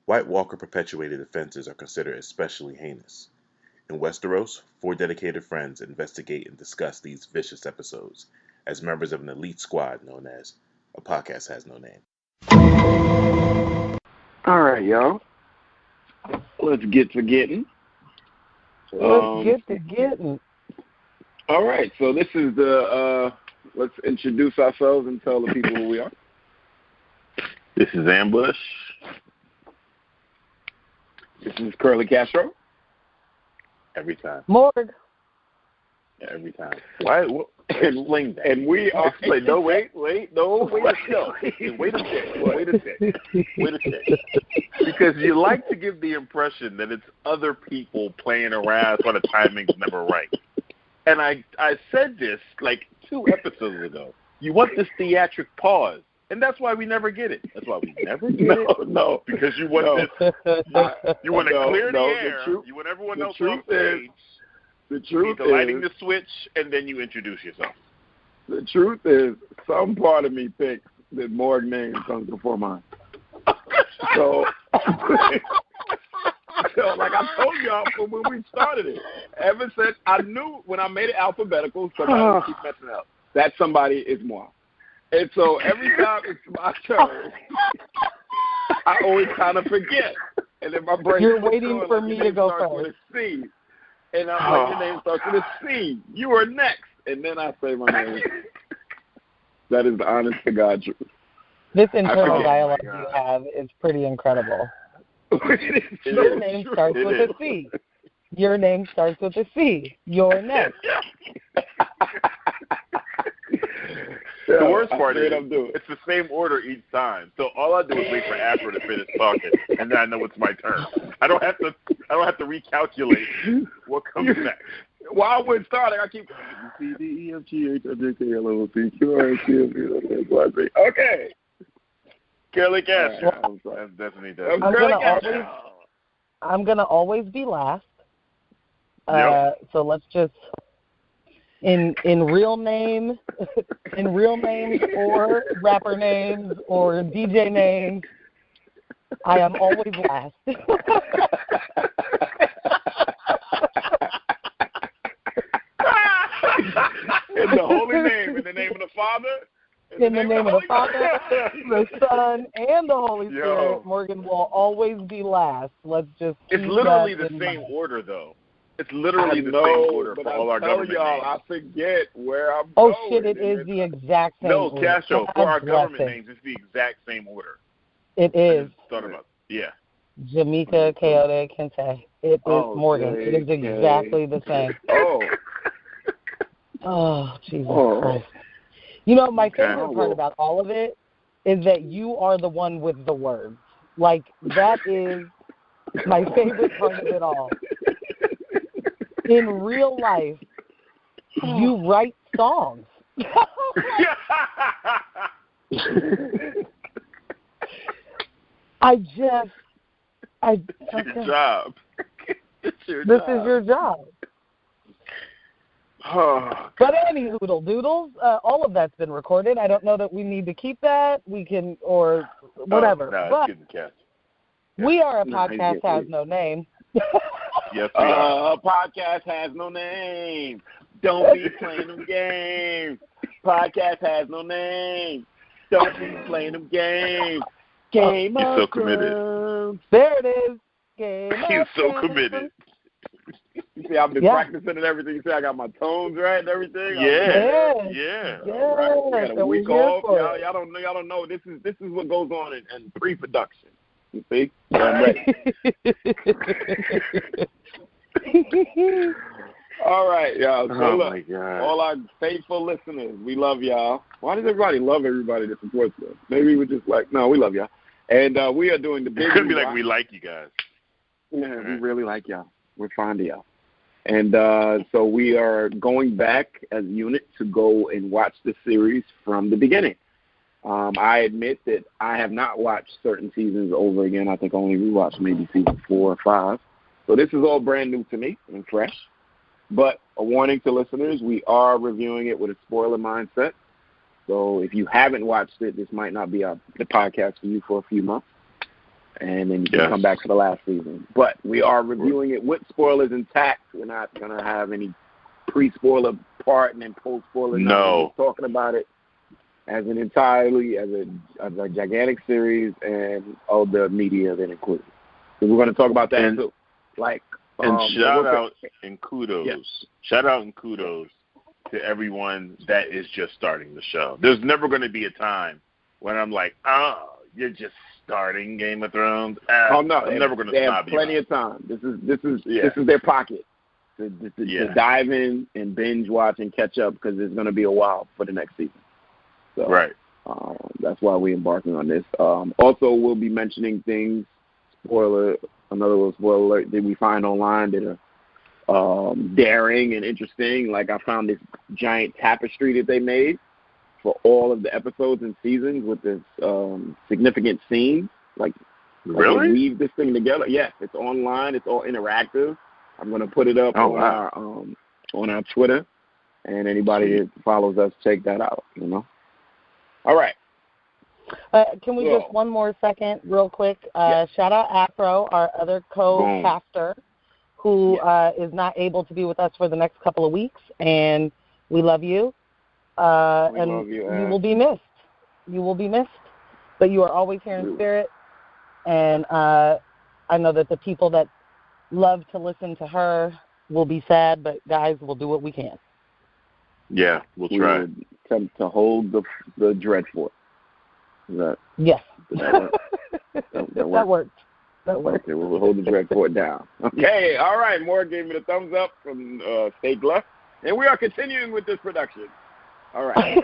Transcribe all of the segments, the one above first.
White Walker-perpetuated offenses are considered especially heinous. In Westeros, 4 dedicated friends investigate and discuss these vicious episodes as members of an elite squad known as A Podcast Has No Name. All right, y'all. Let's get to getting. Let's get to getting. All right, so this is the, let's introduce ourselves and tell the people who we are. This is Ambush. This is Curly Castro. Every time. Morg. Yeah, every time. Why? Explain that. And we are. Explain. No, wait a second. Because you like to give the impression that it's other people playing around so the timing's never right. And I said this like 2 episodes ago. You want this theatric pause. And that's why we never get it. That's why we never get it. No. Because you want this. You want to clear the air. You want everyone else on stage. The truth is, lighting the switch, and then you introduce yourself. The truth is, some part of me thinks that Morg name comes before mine. So, like I told y'all from when we started it, ever since I knew when I made it alphabetical, somebody would keep messing up. That somebody is moi. And so every time it's my turn, I always kind of forget. And then my brain You're waiting for me to go first. With a C. And I'm like, your name starts with a C. You are next. And then I say my name. That is the honest to God truth. This internal dialogue you have is pretty incredible. Your name starts with a C. Your name starts with a C. You're next. The worst part is it's the same order each time. So all I do is wait for Afro to finish talking, and then I know it's my turn. I don't have to recalculate what comes next. While we're starting, I keep C D E F G H I J K L M N O P Q R S T U V W X Y Z. Okay. Curly Castro. That's definitely does. I'm gonna always be last. So let's just. In real names or rapper names or DJ names, I am always last. In the holy name, in the name of the Father, in the name of the Father, the Son, and the Holy Spirit, Morgan will always be last. Let's just. It's literally the same order, though. It's literally the same order for all our government names. I forget where I'm going. Oh, shit, it is the exact same order. No, Castro, for our government names, it's the exact same order. It is. Yeah. Jamaica, Coyote, Kente. It is Morgan. It is exactly the same. Oh, Jesus Christ. You know, my favorite part about all of it is that you are the one with the words. Like, that is my favorite part of it all. In real life, you write songs. It's your job. This is your job. But any hoodle doodles, all of that's been recorded. I don't know that we need to keep that. We can, or whatever. But we are a podcast has no name. Yes, a podcast has no name. Don't be playing them games. Podcast has no name. Don't be playing them games. Game He's of so committed. Thrones. There it is. Game He's of so Thrones. committed. You see, I've been practicing and everything. You see, I got my tones right and everything. Yeah. Right. We got a week off. Y'all don't know. This is what goes on in pre-production. You see? I'm ready. All right, y'all. So look, all our faithful listeners, we love y'all. Why does everybody love everybody that supports us? Maybe we're just like, no, we love y'all. And we are doing the big. It could be like we like you guys. Yeah, we really like y'all. We're fond of y'all. And so we are going back as a unit to go and watch the series from the beginning. I admit that I have not watched certain seasons over again. I think I only rewatched maybe season 4 or 5. So this is all brand new to me and fresh. But a warning to listeners, we are reviewing it with a spoiler mindset. So if you haven't watched it, this might not be the podcast for you for a few months. and then you can come back for the last season. But we are reviewing it with spoilers intact. We're not going to have any pre-spoiler part and then post-spoiler. No. We're just talking about it as an entirely, as a gigantic series and all the media that includes. So we're going to talk about that too. Shout out and kudos to everyone that is just starting the show. There's never going to be a time when I'm like, oh, you're just starting Game of Thrones. Oh no, I'm never going to stop you. They have plenty of time. This is their pocket to dive in and binge watch and catch up, because it's going to be a while for the next season. So, right. That's why we're embarking on this. Also, we'll be mentioning things. Another little spoiler alert that we find online that are daring and interesting. Like, I found this giant tapestry that they made for all of the episodes and seasons with this significant scenes. Really? They weave this thing together. Yes, it's online. It's all interactive. I'm going to put it up on our Twitter, and anybody that follows us, check that out. All right. Can we just one more second, real quick? Shout out Afro, our other co-caster, who is not able to be with us for the next couple of weeks, and we love you. And you will be missed. You will be missed, but you are always here in spirit. And I know that the people that love to listen to her will be sad, but guys, we'll do what we can. Yeah, we'll try. We'll attempt to hold the dread fort. Yes. That worked. Okay, we'll hold the dread fort down. Okay, all right. Morg gave me the thumbs up from stage left, and we are continuing with this production. All right.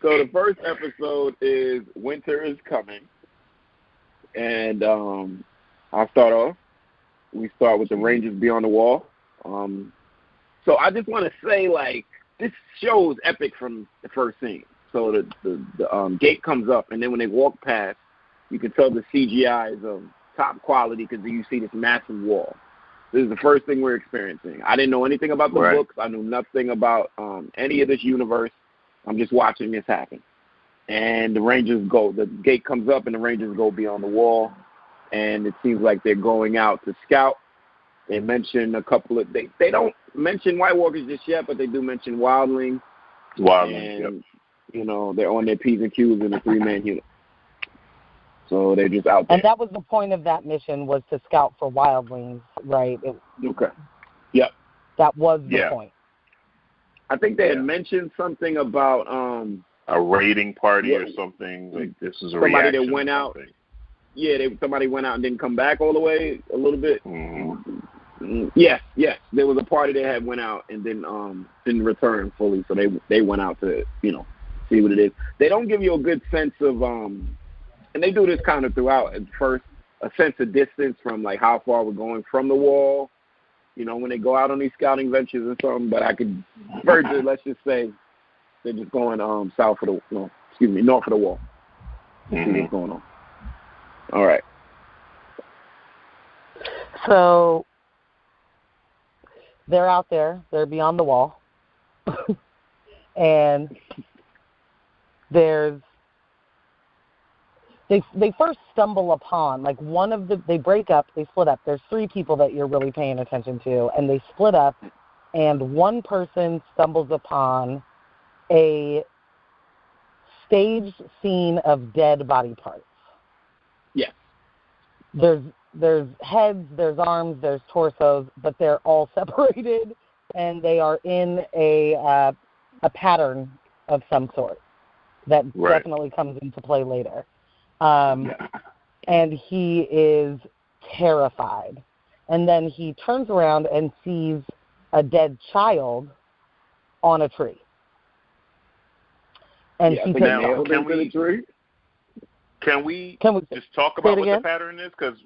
So the first episode is Winter is Coming, and I'll start off. We start with the Rangers Beyond the Wall. So I just want to say, this show is epic from the first scene. So the gate comes up, and then when they walk past, you can tell the CGI is of top quality because you see this massive wall. This is the first thing we're experiencing. I didn't know anything about the books. I knew nothing about any of this universe. I'm just watching this happen. And the gate comes up, and the Rangers go beyond the wall, and it seems like they're going out to scout. They mention they don't mention White Walkers just yet, but they do mention wildlings. And, they're on their P's and Q's in a 3-man unit. So they're just out there. And that was the point of that mission, was to scout for wildlings, right? Okay. Yep. That was the point. I think they had mentioned something about a raiding party or something. Like, this is a somebody that went out. Yeah, somebody went out and didn't come back all the way a little bit. Mm-hmm. Yes. There was a party that had went out and didn't return fully, so they went out to see what it is. They don't give you a good sense of and they do this kind of throughout. At first, a sense of distance from how far we're going from the wall. When they go out on these scouting ventures or something. But I could further, let's just say they're just going north of the wall. Mm-hmm. See what's going on. All right. So they're out there. They're beyond the wall. And they first stumble upon, they break up, they split up. There's 3 people that you're really paying attention to, and they split up, and one person stumbles upon a staged scene of dead body parts. Yeah. There's heads, there's arms, there's torsos, but they're all separated, and they are in a pattern of some sort that definitely comes into play later. And he is terrified. And then he turns around and sees a dead child on a tree. And he takes Can we just talk about what the pattern is? Because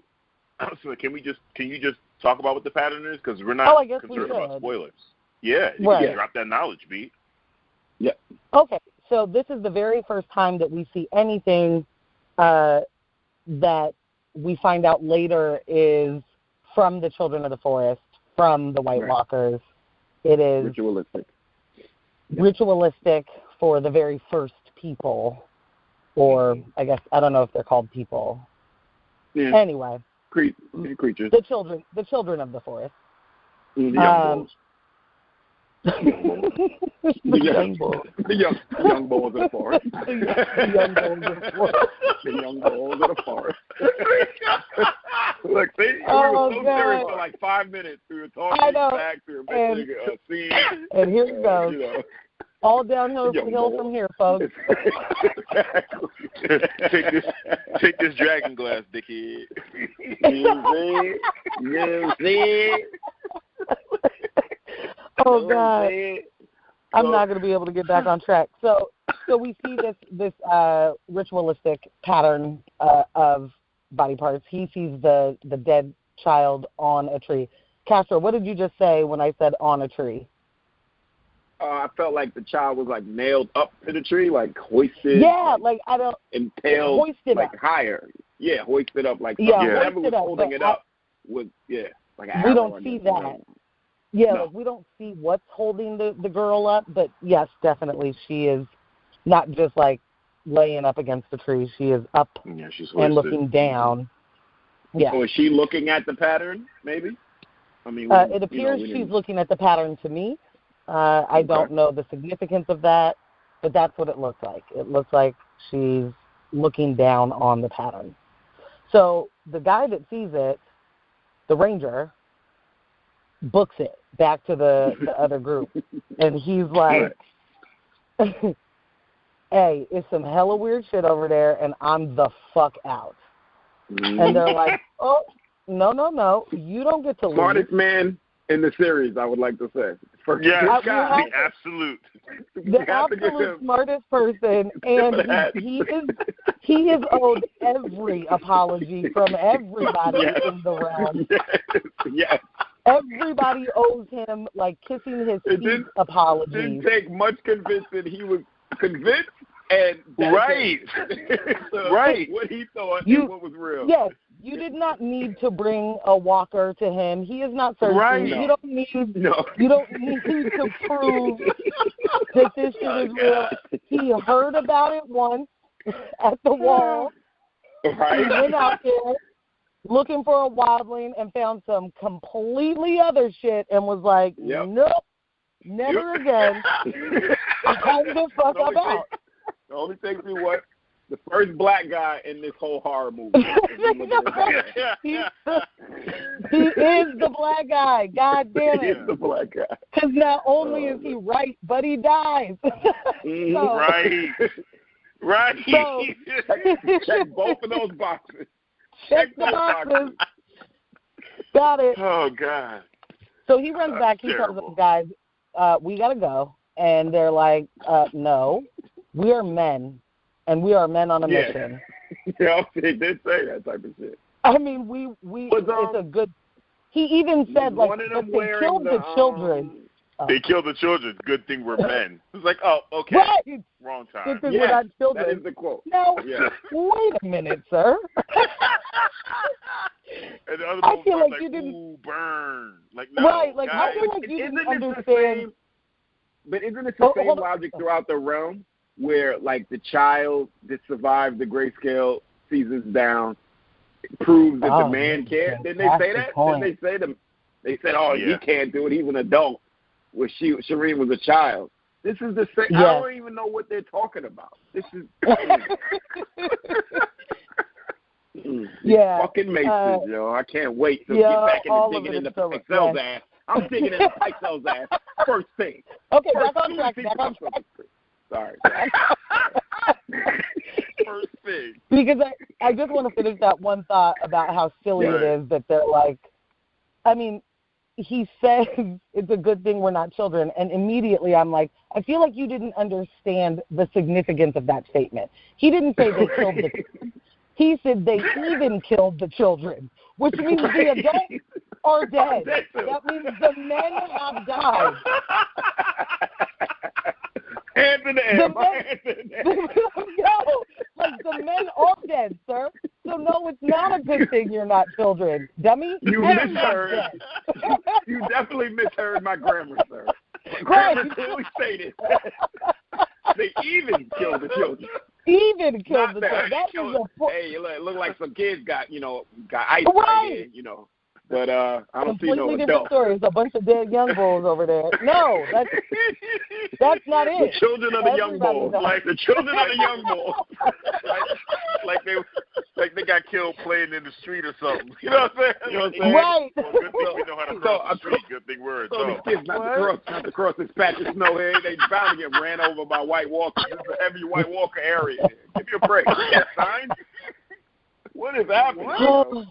can you just talk about what the pattern is? Because we're not concerned about spoilers. Yeah, you can drop that knowledge, B. Yeah. Okay, so this is the very first time that we see anything that we find out later is from the Children of the Forest, from the White Walkers. It is ritualistic for the very first people or I guess I don't know if they're called people. Yeah. Anyway, creatures. the children of the forest. The young bulls. The young bulls. The young bulls of the forest. The young bulls of the forest. The young bulls of the forest. Look, see, we Oh, were so God. serious for like 5 minutes. We were talking I know. facts, we were making a scene. And here it goes. You know. All downhill Young hill bulls. from here, folks. Take this dragon glass, dickhead. Oh, God. I'm not going to be able to get back on track. So we see this ritualistic pattern of body parts. He sees the dead child on a tree. Castro, what did you just say when I said on a tree? I felt like the child was like nailed up to the tree, like hoisted. Yeah, like I don't impaled, hoisted like up. higher. Yeah, hoisted up like Yeah, something. Whatever hoisted was up, holding but it up was like an we arrow don't in see it. that. Yeah, No. like we don't see what's holding the girl up, but yes, definitely she is not just like laying up against the tree. She is up Yeah, she's and hoisted. looking down. Yeah. So is she looking at the pattern? Maybe. I mean, It appears she's looking at the pattern to me. I don't know the significance of that, but that's what it looks like. It looks like she's looking down on the pattern. So the guy that sees it, the ranger, books it back to the other group. And he's like, hey, it's some hella weird shit over there, and I'm the fuck out. And they're like, oh, no, you don't get to leave. Smartest man in the series, I would like to say. Yeah, I- the absolute. The absolute smartest person, and he is owed every apology from everybody in the realm. Yes. Everybody owes him like kissing his feet apologies. Didn't take much convincing. He was convinced and Right. so Right. What he thought and what was real. Yes, you did not need to bring a walker to him. He is not searching. Right. You don't need No. You don't need to prove that this shit is real. He heard about it once at the wall. Right. He went out there looking for a wildling and found some completely other shit and was like, nope, never again. I'm the fuck out. The only thing we was the first black guy in this whole horror movie. He is the black guy. God damn He it. is the black guy. Because not only is he right, but he dies. So- Right. So, Check both of those boxes. check the boxes. Got it. Oh, God. So he runs back. He tells terrible. them, guys, we got to go. And they're like, no, we are men. And we are men on a mission. Yeah, they did say that type of shit. I mean, it's a good. He even said, like, if they killed the children. They killed the children. Good thing we're men. It's like, oh, okay. Right. Wrong time. Good thing we're not children. That is the quote. No, Yeah. wait a minute, sir. And the other I folks feel are like you didn't. ooh, burn. Like, no, Right, like, guys. I feel like you didn't Isn't it the understand. same? But isn't it the same hold on. logic throughout the realm where, like, the child that survived the grayscale seasons down proves that the man can't? Didn't they say that? Point. Didn't they say them? They said, "Oh, Yeah. he can't do it. He's an adult." Where Shireen was a child. This is the same. Yes. I don't even know what they're talking about. This is Yeah. fucking Mason, yo. I can't wait to yeah, get back all into of digging it into is so Excel's right. ass. I'm digging into Excel's ass first thing. Okay, First back on track. Back on track. Sorry. First thing. Because I just want to finish that one thought about how silly it is that they're like, I mean, he says it's a good thing we're not children, and immediately I'm like, I feel like you didn't understand the significance of that statement. He didn't say they killed the children. He said they even killed the children, which means the adults are dead. That means the men have died. Hands in the air. No, like the men are dead, sir. So no, it's not a good thing you're not children, dummy. You misheard. You definitely misheard my grammar, sir. My grammar clearly stated they even killed the children. even killed Not the that. child. That is a Hey, it looked like some kids got ice Right. right here, But I don't see no completely different adults. stories. A bunch of dead young bulls over there. No, that's not The it. children of the young Everybody bulls, knows. like the children of the young bulls. like they got killed playing in the street or something. You know what I'm saying? You know what I'm saying? Right. Well, good thing we know how to cross the street. Good thing we're So these adults. kids not to cross this patch of snow here. They bound to get ran over by white walkers. It's a heavy white walker area. Give me a break. You got signs? What is happening? Oh,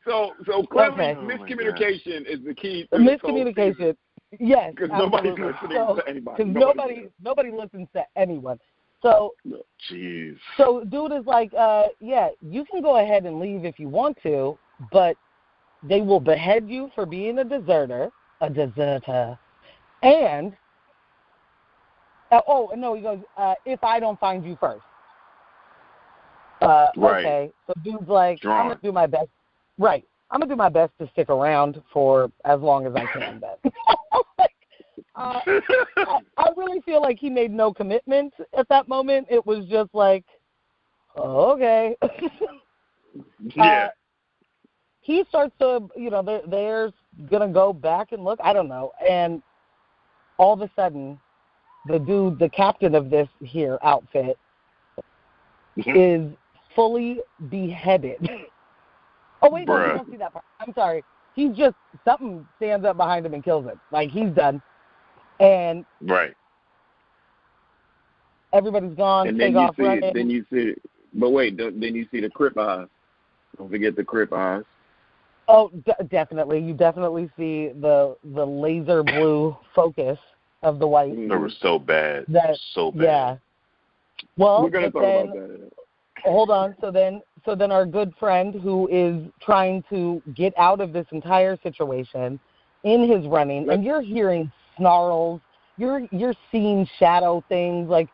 So clearly Okay. miscommunication is the key. To this whole miscommunication. season, Yes, because nobody's absolutely. listening to anybody. Because nobody listens to anyone. So Jeez. So dude is like, yeah, you can go ahead and leave if you want to, but they will behead you for being a deserter, and, he goes, if I don't find you first. Right. Okay, so dude's like, Drawn. I'm going to do my best. Right. I'm going to do my best to stick around for as long as I can, then. I really feel like he made no commitment at that moment. It was just like, oh, okay. Yeah. He starts to, they're going to go back and look. I don't know. And all of a sudden, the dude, the captain of this here outfit, is fully beheaded. Oh, wait, no, you don't see that part. I'm sorry. He's just, something stands up behind him and kills him. Like, he's done. And Right. everybody's gone. And take then you off see running. it. Then you see. But wait, then you see the Crip eyes. Don't forget the Crip eyes. Oh, definitely. You definitely see the laser blue focus of the white. They were so bad. So bad. Yeah. Well, We're gonna but talk then, about that. hold on. So then our good friend who is trying to get out of this entire situation in his running, and you're hearing snarls, you're seeing shadow things, like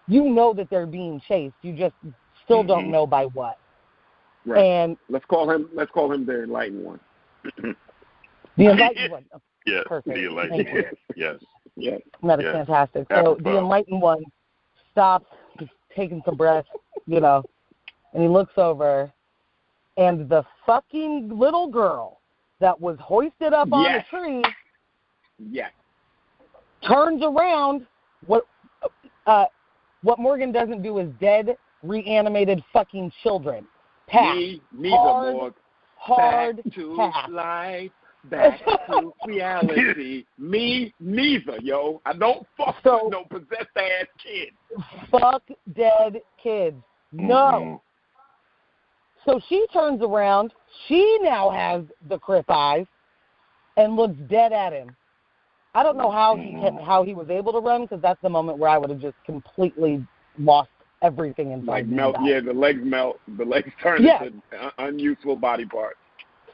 you know that they're being chased. You just still don't know by what. Right. And let's call him the enlightened one. the enlightened one. Yes. Perfect. The enlightened Thank you. one. Yes. Yes. That is Yes. fantastic. So Apropos. the enlightened one stops, he's taking some breath, and he looks over, and the fucking little girl that was hoisted up on the tree turns around. What Morgan doesn't do is dead, reanimated fucking children. Pass. Hard back to pass. life, back to reality. Me neither, yo. I don't fuck with no possessed ass kid. Fuck dead kids. No. So she turns around. She now has the Crip eyes and looks dead at him. I don't know how he was able to run, because that's the moment where I would have just completely lost everything inside me. The legs melt. The legs turn into unuseful body parts.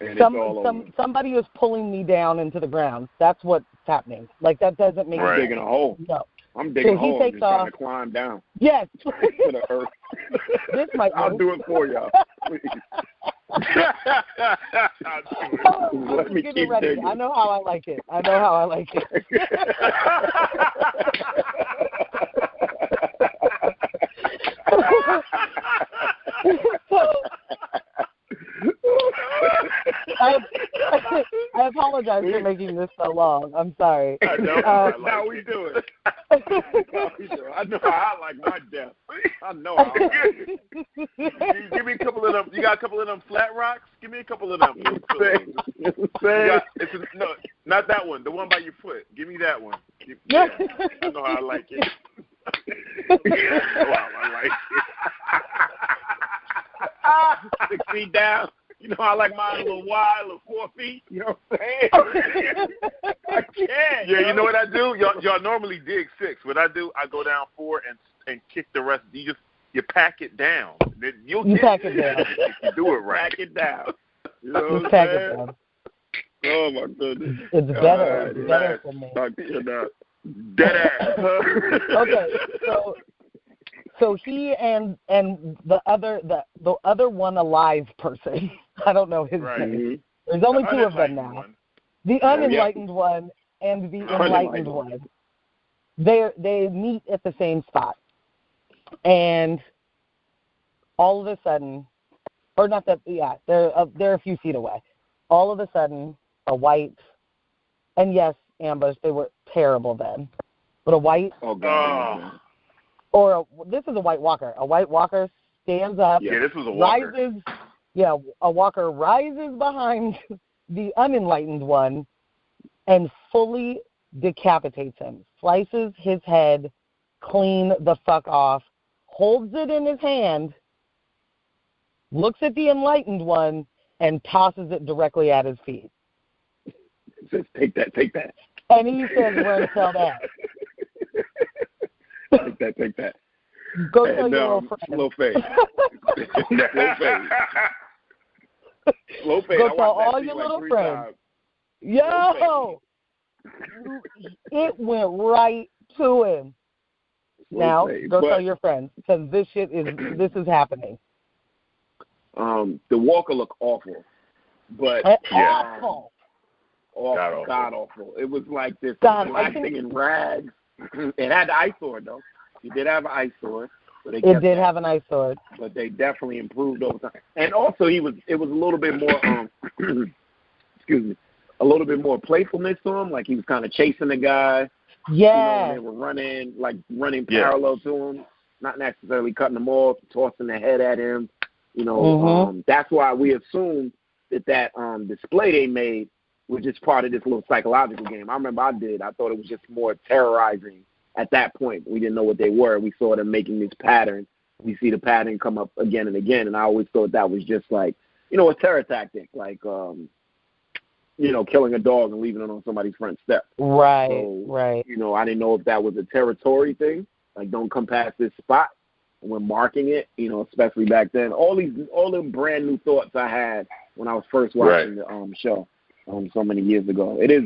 And it's all over. Somebody is pulling me down into the ground. That's what's happening. Like, that doesn't make sense. I'm digging a hole. No. I'm digging a hole. I'm just trying to climb down. Yes. To the earth. This might I'll work. do it for y'all. Please. Let me keep digging. I know how I like it. I apologize for making this so long. I'm sorry. I know. That's how we do it. I know how I like my death. I know how I like it. Give me a couple of them. You got a couple of them flat rocks? Give me a couple of them. No, not that one. The one by your foot. Give me that one. Yeah, I know how I like it. Wow, I like it. 6 feet down. You know, I like mine a little wide, a little 4 feet. You know what I'm saying? I can't. Yeah, you know what I do? Y'all normally dig 6. What I do, I go down 4 and kick the rest. You pack it down. You pack it down. You do it right. Pack it down. You know what I'm pack saying? it down. Oh my goodness. It's better. It's better for me. Dead ass. Okay, so he and the other one alive person. I don't know his name. There's only 2 of them now. The unenlightened one and the enlightened one. They meet at the same spot, and all of a sudden, or not that, yeah, they're a few feet away. All of a sudden, a white, and yes, ambush, they were terrible then, but a white, this is a white walker. A white walker stands up. Yeah, this was a walker. A walker rises behind the unenlightened one and fully decapitates him, slices his head clean the fuck off, holds it in his hand, looks at the enlightened one, and tosses it directly at his feet. Says, take that. And he says, run, tell that. Take that. Go tell your little friend. Slow fade. Slow fade. Go tell all your little friends. Yo! It went right to him. Now, go tell your friends, because this is happening. The walker looked awful. But awful. God awful. It was like this black thing in rags. It had the ice sword, though. He did have an ice sword. It did have an ice sword. But they definitely improved over time. And also, it was a little bit more, excuse me, a little bit more playfulness to him. Like he was kind of chasing the guy. Yeah. They were running parallel to him, not necessarily cutting him off, tossing the head at him. That's why we assumed that display they made was just part of this little psychological game. I remember I thought it was just more terrorizing at that point. We didn't know what they were. We saw them making this pattern. We see the pattern come up again and again, and I always thought that was just like, a terror tactic, like, killing a dog and leaving it on somebody's front step. Right, so, right. I didn't know if that was a territory thing, like don't come past this spot. We're marking it, especially back then. All the brand new thoughts I had when I was first watching the show so many years ago. It is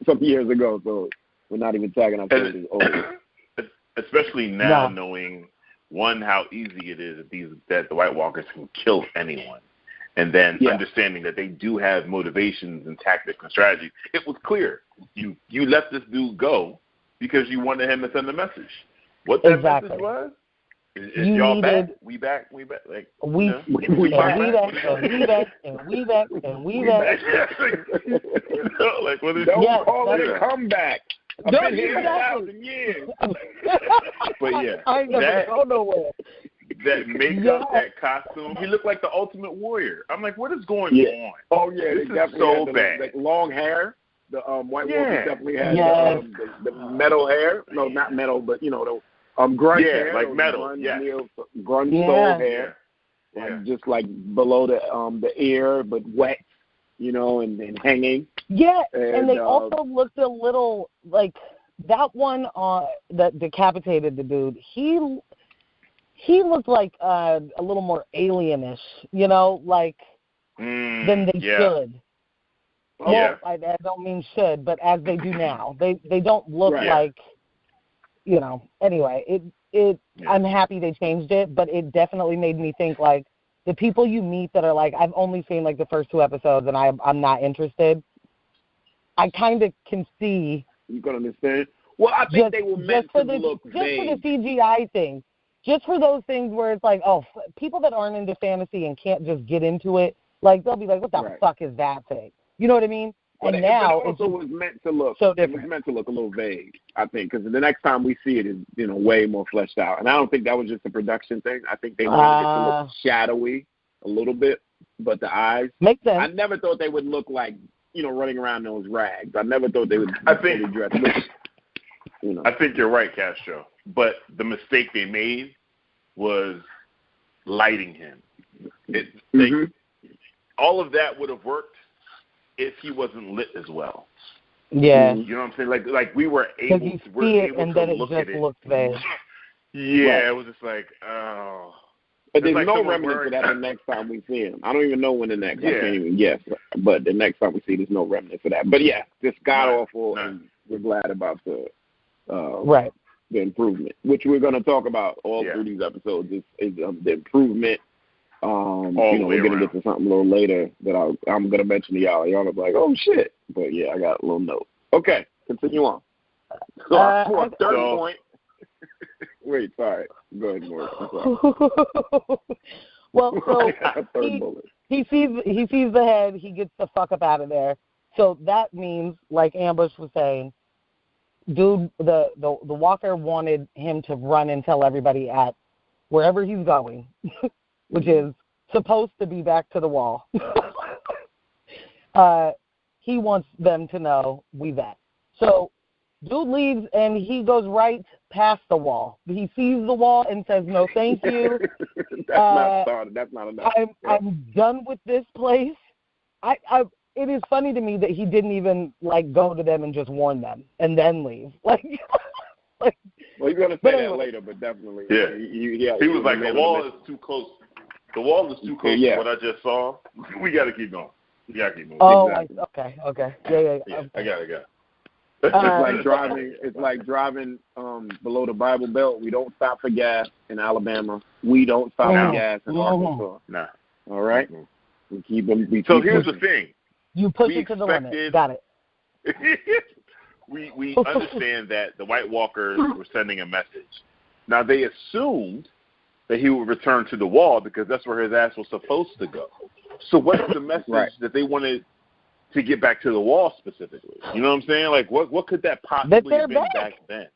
some years ago, so we're not even tagging ourselves as old. Especially now, knowing, one, how easy it is that the White Walkers can kill anyone. And then understanding that they do have motivations and tactics and strategies. It was clear. You let this dude go because you wanted him to send a message. What that message was? Is y'all back? We back? Like, we back. Like, what is Don't call it a comeback. I've been here 1,000 years. But yeah, I ain't never go nowhere. That makeup, that costume, he looked like the Ultimate Warrior. I'm like, what is going on? Oh yeah, this is so bad. Like long hair. The White Walkers definitely had the metal hair. No, not metal, but the grunge hair. Like metal. Grunge stole hair. Like just like below the ear, but wet. And hanging. Yeah, and they also looked a little like that one that decapitated the dude. He looked like a little more alienish, like than they should. Well, I don't mean should, but as they do now. They don't look like, Anyway, I'm happy they changed it, but it definitely made me think like the people you meet that are like, I've only seen like the first 2 episodes and I'm not interested. I kind of can see. You can understand. Well, I think they were meant to look vague. Just for the CGI thing. Just for those things where it's like, people that aren't into fantasy and can't just get into it, like they'll be like, what the fuck is that thing? You know what I mean? And now it also was meant to look so different. It was meant to look a little vague, I think, because the next time we see it is way more fleshed out. And I don't think that was just a production thing. I think they wanted it to look shadowy a little bit, but the eyes makes sense. I never thought they would look like running around in those rags. I never thought they would. I think you're right, Castro. But the mistake they made was lighting him. All of that would have worked if he wasn't lit as well. Yeah. You know what I'm saying? Like we were able to look at it. Looked bad. Yeah, it was just like, oh. But there's no remnant for that the next time we see him. I don't even know when the next. I can't even guess. But the next time we see, there's no remnant for that. But yeah, just god awful, and we're glad about the the improvement, which we're going to talk about all through these episodes. Is the improvement. We're going to get to something a little later that I'm going to mention to y'all. Y'all are like, oh shit. But yeah, I got a little note. Okay, continue on. So our third point. Wait, sorry. Go ahead, Morgan. Well, so he sees the head. He gets the fuck up out of there. So that means, like Ambush was saying, dude, the walker wanted him to run and tell everybody at wherever he's going, which is supposed to be back to the wall. He wants them to know we vet. So dude leaves and he goes right past the wall. He sees the wall and says, "No, thank you. That's not enough. I'm done with this place." It is funny to me that he didn't even like go to them and just warn them and then leave. Like well, he's gonna say that later, but definitely. Yeah. He was like, the wall is too close. The wall is too close to what I just saw. We got to keep going. We got to keep moving. Oh, exactly. Okay. Yeah. Okay. I got it. It's like driving below the Bible Belt. We don't stop for gas in Alabama. We don't stop for gas in Arkansas. Nah. All right. We keep them. So here's the thing. You push it to the limit. Got it. we understand that the White Walkers were sending a message. Now they assumed that he would return to the wall because that's where his ass was supposed to go. So what's the message that they wanted to get back to the wall specifically? You know what I'm saying? Like what could that possibly have been back then?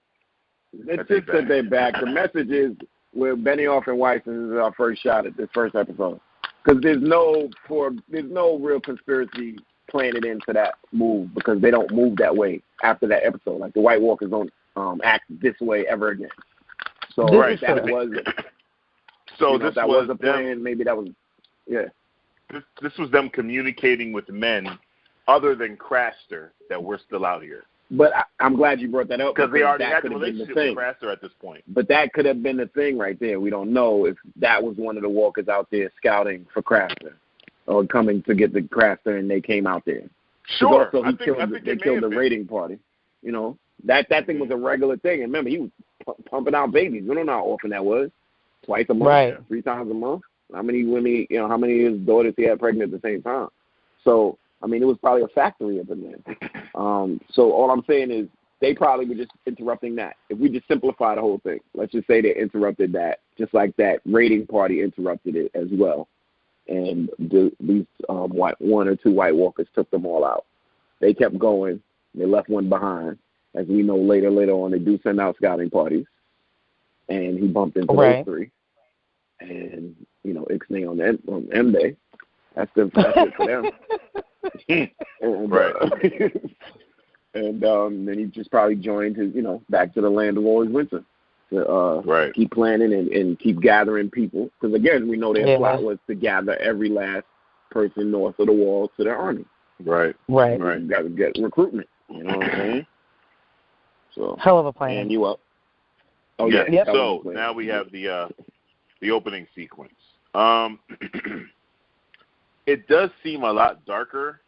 It's just that they're back. The message is we're Benioff and Weiss, and this is our first shot at this first episode. Because there's no real conspiracy planted into that move because they don't move that way after that episode. Like the White Walkers don't act this way ever again. So that was a plan. Maybe that was This was them communicating with men other than Craster that we're still out here. But I'm glad you brought that up because they already had the relationship with Craster at this point. But that could have been the thing right there. We don't know if that was one of the walkers out there scouting for Craster or coming to get the Craster, and they came out there. Sure. Also, they killed the raiding party. You know, that thing was a regular thing. And remember, he was pumping out babies. We don't know how often that was. Twice a month, 3 times a month. How many women? How many of his daughters he had pregnant at the same time? So. I mean, it was probably a factory of them then. So all I'm saying is they probably were just interrupting that. If we just simplify the whole thing, let's just say they interrupted that, just like that raiding party interrupted it as well. And these one or two White Walkers took them all out. They kept going. They left one behind. As we know later on, they do send out scouting parties. And he bumped into those 3. And, Ixnay on M-Day. That's it for them. And then he just probably joined his, back to the land of always winter to keep planning and keep gathering people. Because again, we know their plot was to gather every last person north of the wall to their army. Right. You got to get recruitment. You know what I'm saying? So hell of a plan. And you up? Oh yeah. Yep. So now we have the opening sequence. It does seem a lot darker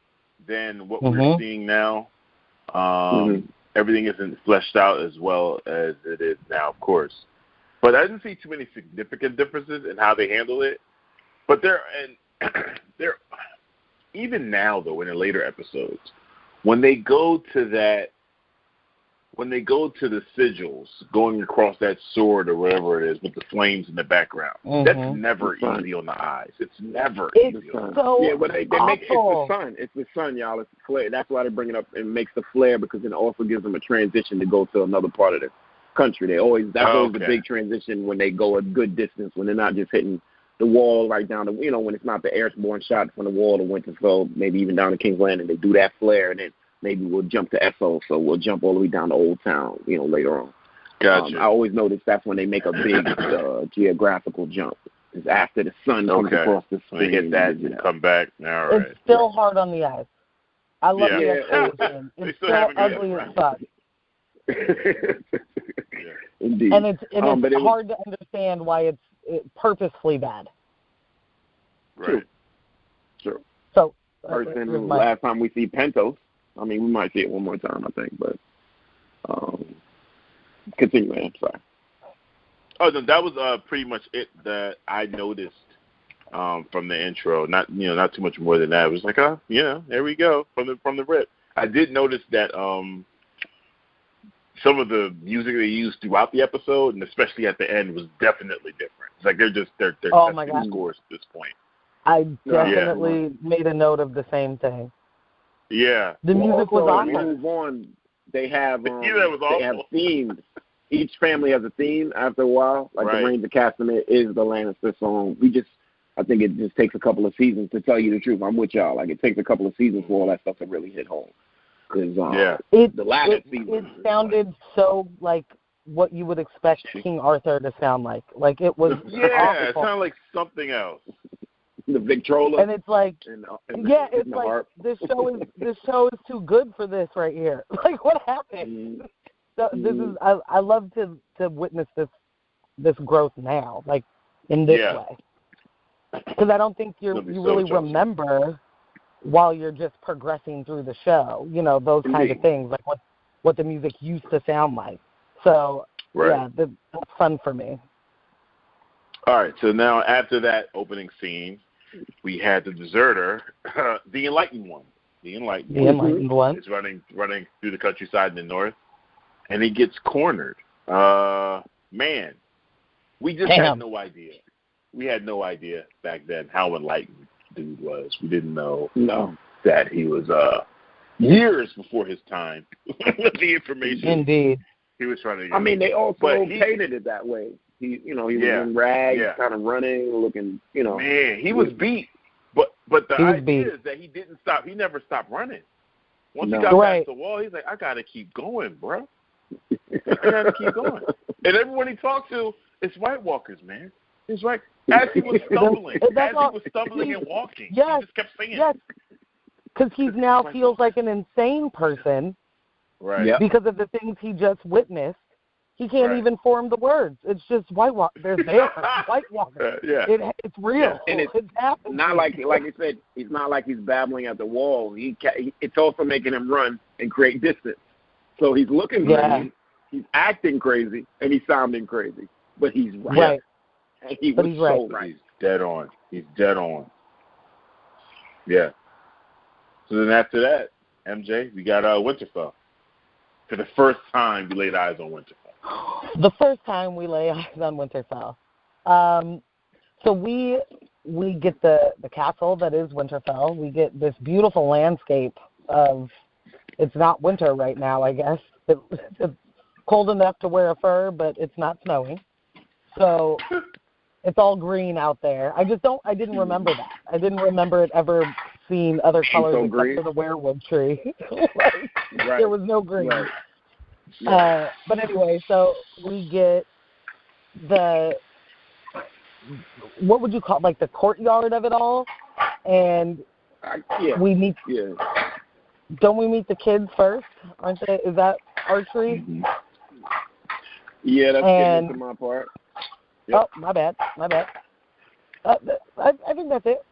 than what we're seeing now. Everything isn't fleshed out as well as it is now, of course. But I didn't see too many significant differences in how they handle it. But there even now, though, in the later episodes, when they go to the sigils, going across that sword or whatever it is with the flames in the background, that's never easy on the eyes. It's never easy. So but they make it's the sun. It's the sun, y'all. It's the flare. That's why they bring it up and makes the flare because it also gives them a transition to go to another part of the country. Always the big transition when they go a good distance when they're not just hitting the wall right down to when it's not the airborne shot from the wall to Winterfell, maybe even down to King's Landing. They do that flare and then maybe we'll jump to Esso, so we'll jump all the way down to Old Town, later on. Gotcha. I always notice that's when they make a big geographical jump. It's after the sun comes across the screen. They hit that and come back. All right. It's still hard on the eyes. I love the explosion. It's still ugly as fuck. Indeed. And it's hard to understand why it's purposefully bad. Right. True. So, last time we see Pentos, I mean, we might see it one more time, I think, but continue, man. Sorry. Oh, no, that was pretty much it that I noticed from the intro. Not too much more than that. It was like, there we go from the rip. I did notice that some of the music they used throughout the episode, and especially at the end, was definitely different. It's like they're testing scores at this point. I definitely made a note of the same thing. Yeah. The music was awesome. Move on. They have that was awful. They have themes. Each family has a theme after a while. Like the Ranger Castanet is the Lannister song. I think it just takes a couple of seasons to tell you the truth. I'm with y'all. Like it takes a couple of seasons for all that stuff to really hit home. The last season. It sounded so like what you would expect King Arthur to sound like. Like it was. Yeah, awful. It sounded like something else. The Victrola. And it's like, it's like harp. This show is too good for this right here. Like what happened? So this is I love to witness this growth now, like in this way, because I don't think you really remember while you're just progressing through the show, those kind of things, like what the music used to sound like. So that's fun for me. All right, so now after that opening scene, we had the deserter, the Enlightened One. The Enlightened One is running through the countryside in the north. And he gets cornered. Man, we just had no idea. We had no idea back then how enlightened dude was. We didn't know that he was years before his time. The information. Indeed. He was trying to. I mean, they also painted it that way. He was in rags, kind of running, looking. Man, he was beat. But the idea is that he didn't stop. He never stopped running. Once he got past the wall, he's like, I gotta keep going, bro. I gotta keep going. And everyone he talked to is White Walkers, man. He's right. As he was stumbling, and walking, he just kept saying it. Because he now feels like an insane person. Right. Yep. Because of the things he just witnessed. He can't even form the words. It's just White Walker. They're there. White Walker. It's real. And it's happening. Not like I said, it's not like he's babbling at the wall. It's also making him run and create distance. So he's looking crazy, he's acting crazy, and he's sounding crazy. But he's right. And he's so right. He's dead on. Yeah. So then after that, MJ, we got Winterfell. For the first time, we laid eyes on Winterfell. The first time we lay eyes on Winterfell. So we get the castle that is Winterfell. We get this beautiful landscape of, it's not winter right now, I guess. It's cold enough to wear a fur, but it's not snowing. So it's all green out there. I didn't remember that. I didn't remember it ever seeing other colors except for the werewood tree. There was no green. But anyway, so we get what would you call it, like the courtyard of it all? And we meet, don't we meet the kids first? Aren't they? Is that archery? Mm-hmm. Yeah, that's getting into my part. Yep. Oh, my bad. I think that's it.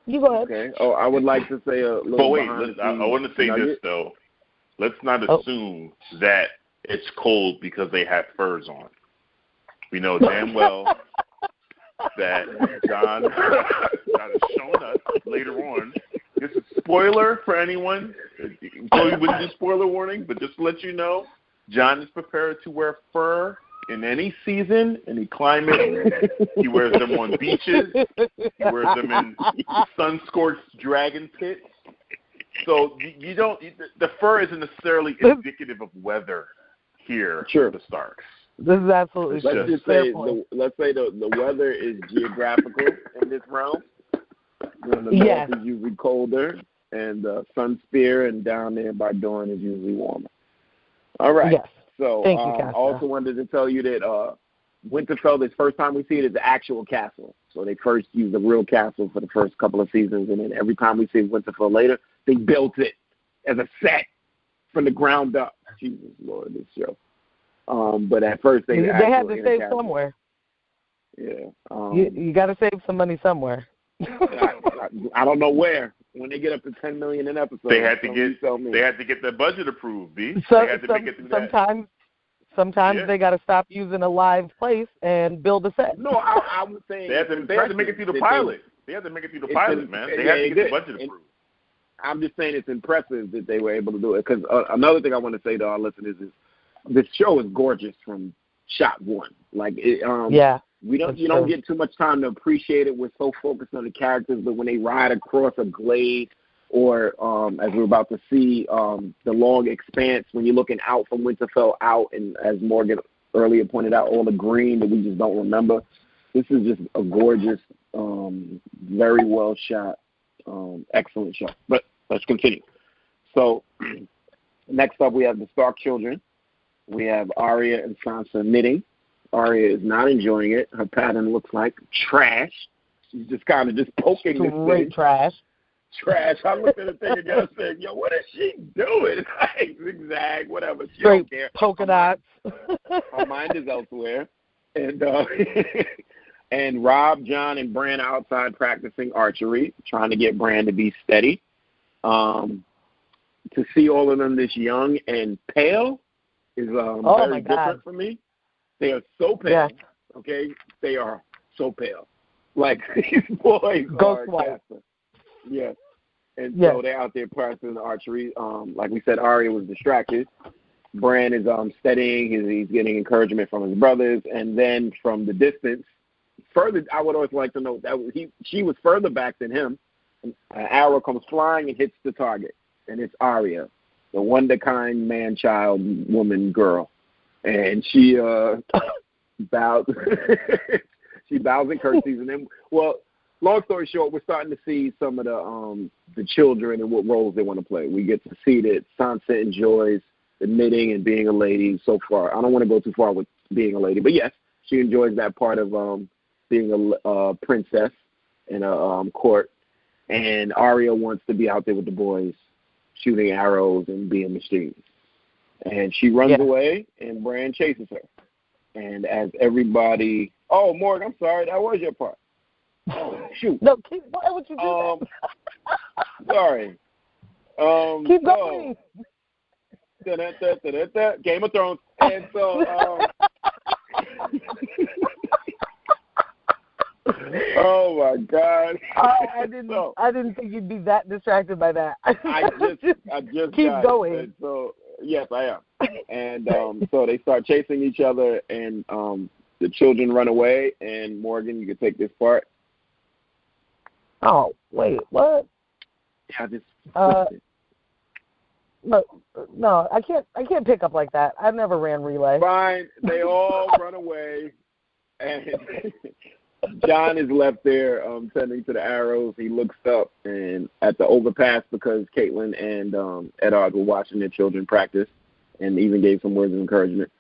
You go ahead. Okay. Oh, I would like to say a little. But wait, I want to say this though. Let's not assume that it's cold because they have furs on. We know damn well that John is showing us later on. This is spoiler for anyone. We wouldn't do spoiler warning, but just to let you know, John is prepared to wear fur in any season, any climate. He wears them on beaches. He wears them in sun-scorched dragon pits. So you don't. The fur isn't necessarily indicative of weather here for the Starks. This is absolutely true. Let's say the weather is geographical in this realm. The north is usually colder, and Sunspear and down there by Dorne is usually warmer. All right. Yes. So I also wanted to tell you that Winterfell, this first time we see it, is the actual castle. So they first used the real castle for the first couple of seasons, and then every time we see Winterfell later, they built it as a set from the ground up. Jesus Lord, this show. But at first they had to save somewhere. Yeah. You got to save some money somewhere. I don't know where. When they get up to $10 million an episode, they had to get their budget approved, B. So, they had to make it through sometimes they got to stop using a live place and build a set. No, I was saying they had to make it through the pilot. They had to make it through the pilot, man. They had to get the budget approved. I'm just saying it's impressive that they were able to do it. Because another thing I want to say to our listeners is this show is gorgeous from shot one. Like, you don't get too much time to appreciate it. We're so focused on the characters, but when they ride across a glade, or as we're about to see, the long expanse, when you're looking out from Winterfell out, and as Morgan earlier pointed out, all the green that we just don't remember. This is just a gorgeous, very well shot, excellent show. But let's continue. So next up, we have the Stark children. We have Arya and Sansa knitting. Arya is not enjoying it. Her pattern looks like trash. She's just kind of just poking this thing. Trash. I looked at the thing again and said, yo, what is she doing? Like, zigzag, whatever. She Straight don't care. Polka dots. Her mind is elsewhere. And and Rob, John, and Bran are outside practicing archery, trying to get Bran to be steady. To see all of them this young and pale is very different for me. They are so pale, okay? They are so pale. Like, these boys are Casper. Yes. And so they're out there practicing the archery. Like we said, Arya was distracted. Bran is studying. He's getting encouragement from his brothers. And then from the distance, further, I would always like to note that she was further back than him. An arrow comes flying and hits the target. And it's Arya, the wonder-kind man-child woman girl. And she bows. She bows and curtsies. And then, well, long story short, we're starting to see some of the children and what roles they want to play. We get to see that Sansa enjoys the knitting and being a lady so far. I don't want to go too far with being a lady, but yes, she enjoys that part of being a princess in a court. And Arya wants to be out there with the boys, shooting arrows and being mischievous. And she runs away, and Bran chases her. And as everybody... Oh, Morgan, I'm sorry. That was your part. Oh, shoot. No, why would you do that? Sorry. Keep going. Game of Thrones. And so... oh, my God. I didn't think you'd be that distracted by that. I just keep going. And so, yes, I am. And so they start chasing each other, and the children run away. And Morgan, you can take this part. Oh, wait, what? Yeah, just no, I can't pick up like that. I've never ran relay. Fine, they all run away, and John is left there tending to the arrows. He looks up and at the overpass because Caitlin and Eddard were watching their children practice, and even gave some words of encouragement.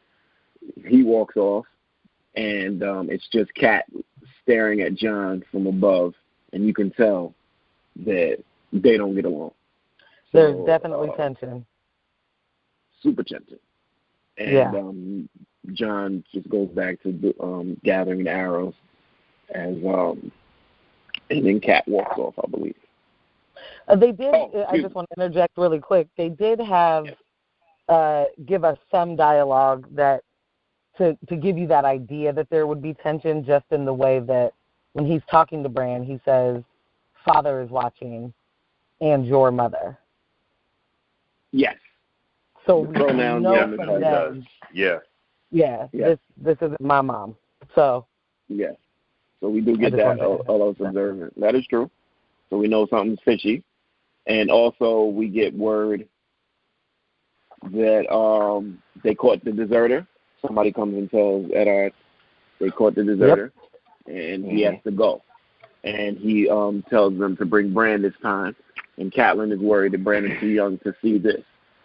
He walks off, and it's just Kat staring at John from above. And you can tell that they don't get along. There's definitely tension. Super tension. And John just goes back to gathering the arrows, and then Kat walks off, I believe. They did. I just want to interject really quick. They did have give us some dialogue that to give you that idea that there would be tension, just in the way that when he's talking to Bran, he says, "Father is watching, and your mother." Yes. So we know from them. Yeah. Yeah. This isn't my mom. So. Yes. So we do get that. All those observant. That is true. So we know something's fishy, and also we get word that they caught the deserter. Somebody comes and tells Eddard they caught the deserter. Yep. And he has to go. And he tells them to bring Bran this time. And Catelyn is worried that Bran is too young to see this.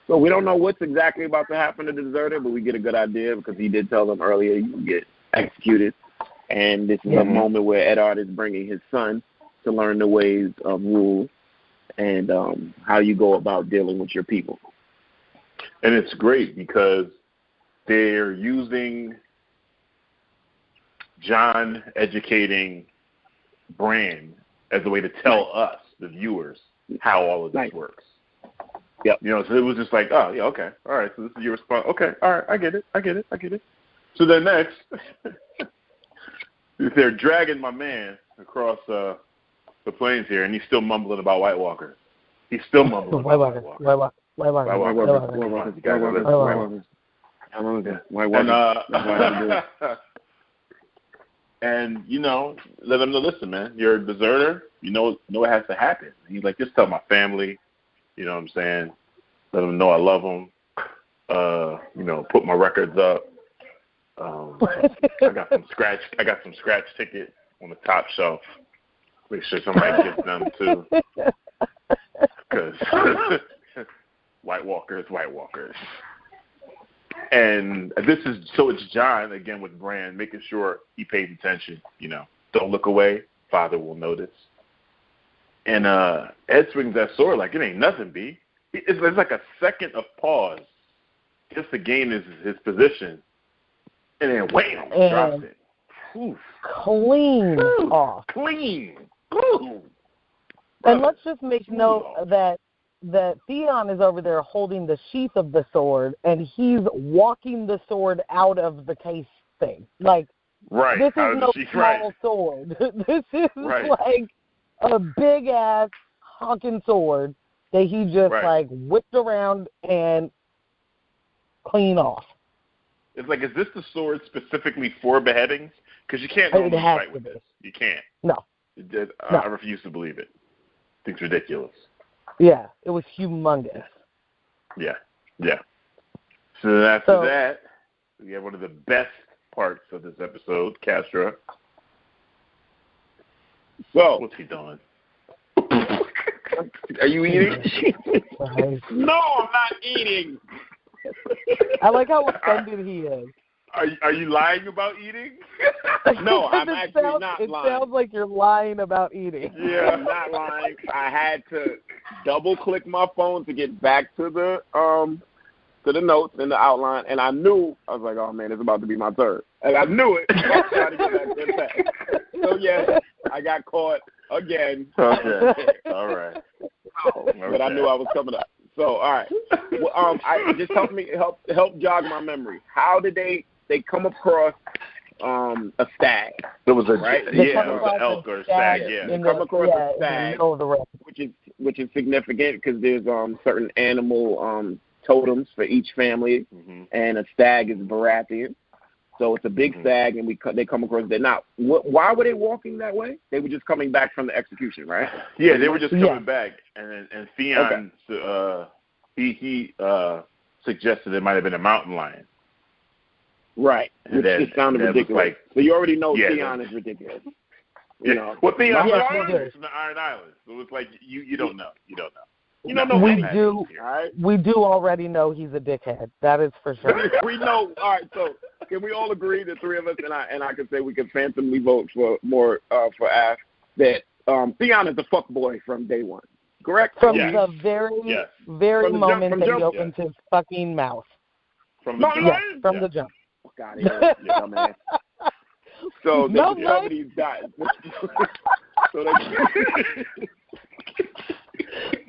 So we don't know what's exactly about to happen to the deserter, but we get a good idea because he did tell them earlier he would get executed. And this is a moment where Eddard is bringing his son to learn the ways of rule and how you go about dealing with your people. And it's great because they're using John educating Bran as a way to tell us, the viewers, how all of this works. Yep. You know, so it was just like, oh, yeah, okay. All right, so this is your response. Okay, all right, I get it. So then next, they're dragging my man across the plains here, and he's still mumbling about White Walkers. He's still mumbling about White Walkers. I don't know. Why and let him know. Listen, man, you're a deserter. You know what has to happen. And he's like, just tell my family. You know what I'm saying? Let them know I love them. Put my records up. I got some scratch ticket on the top shelf. Make sure somebody gets them too. Because White Walkers. And it's John again with Bran, making sure he pays attention. Don't look away. Father will notice. And Ed swings that sword like it ain't nothing, B. It's like a second of pause just to gain his position. And then wham, drops it. Oof. Clean off. Clean. Ooh. And let's just make note that Theon is over there holding the sheath of the sword, and he's walking the sword out of the case thing. Like, right. This is no small sword. This is like a big-ass honking sword that he just, whipped around and clean off. It's like, is this the sword specifically for beheadings? Because you can't normally fight with this. You can't. No. I refuse to believe it. I think it's ridiculous. Yeah, it was humongous. Yeah. So then after that, we have one of the best parts of this episode, Castro. So, what's he doing? Are you eating? No, I'm not eating. I like how offended he is. Are you lying about eating? No, I'm actually not lying. It sounds like you're lying about eating. Yeah, I'm not lying. I had to double-click my phone to get back to the notes and the outline, and I was like, oh, man, it's about to be my third. And I knew it. I was trying to get back to that. So, yes, I got caught again. Okay. All right. But I knew I was coming up. So, all right. Well, just help jog my memory. How did they come across a stag? It was an elk or a stag. Yeah, they come across a stag, which is significant because there's certain animal totems for each family, and a stag is Baratheon. So it's a big stag, and they come across that. Now, why were they walking that way? They were just coming back from the execution, right? Yeah, they were just coming back, and Theon he suggested it might have been a mountain lion. Right, which just sounded ridiculous. So you already know Theon is ridiculous. You know. Well, Theon is from the Iron Islands, so it's like you don't know. You don't know. We do already know he's a dickhead. That is for sure. We know. All right, so can we all agree, the three of us, and I can say we can phantomly vote for more for Af, that Theon is the fuckboy from day one. Correct? From the very moment that he opens his fucking mouth. From the jump. From the jump. Fuck out of here, man. So they discover these guys. So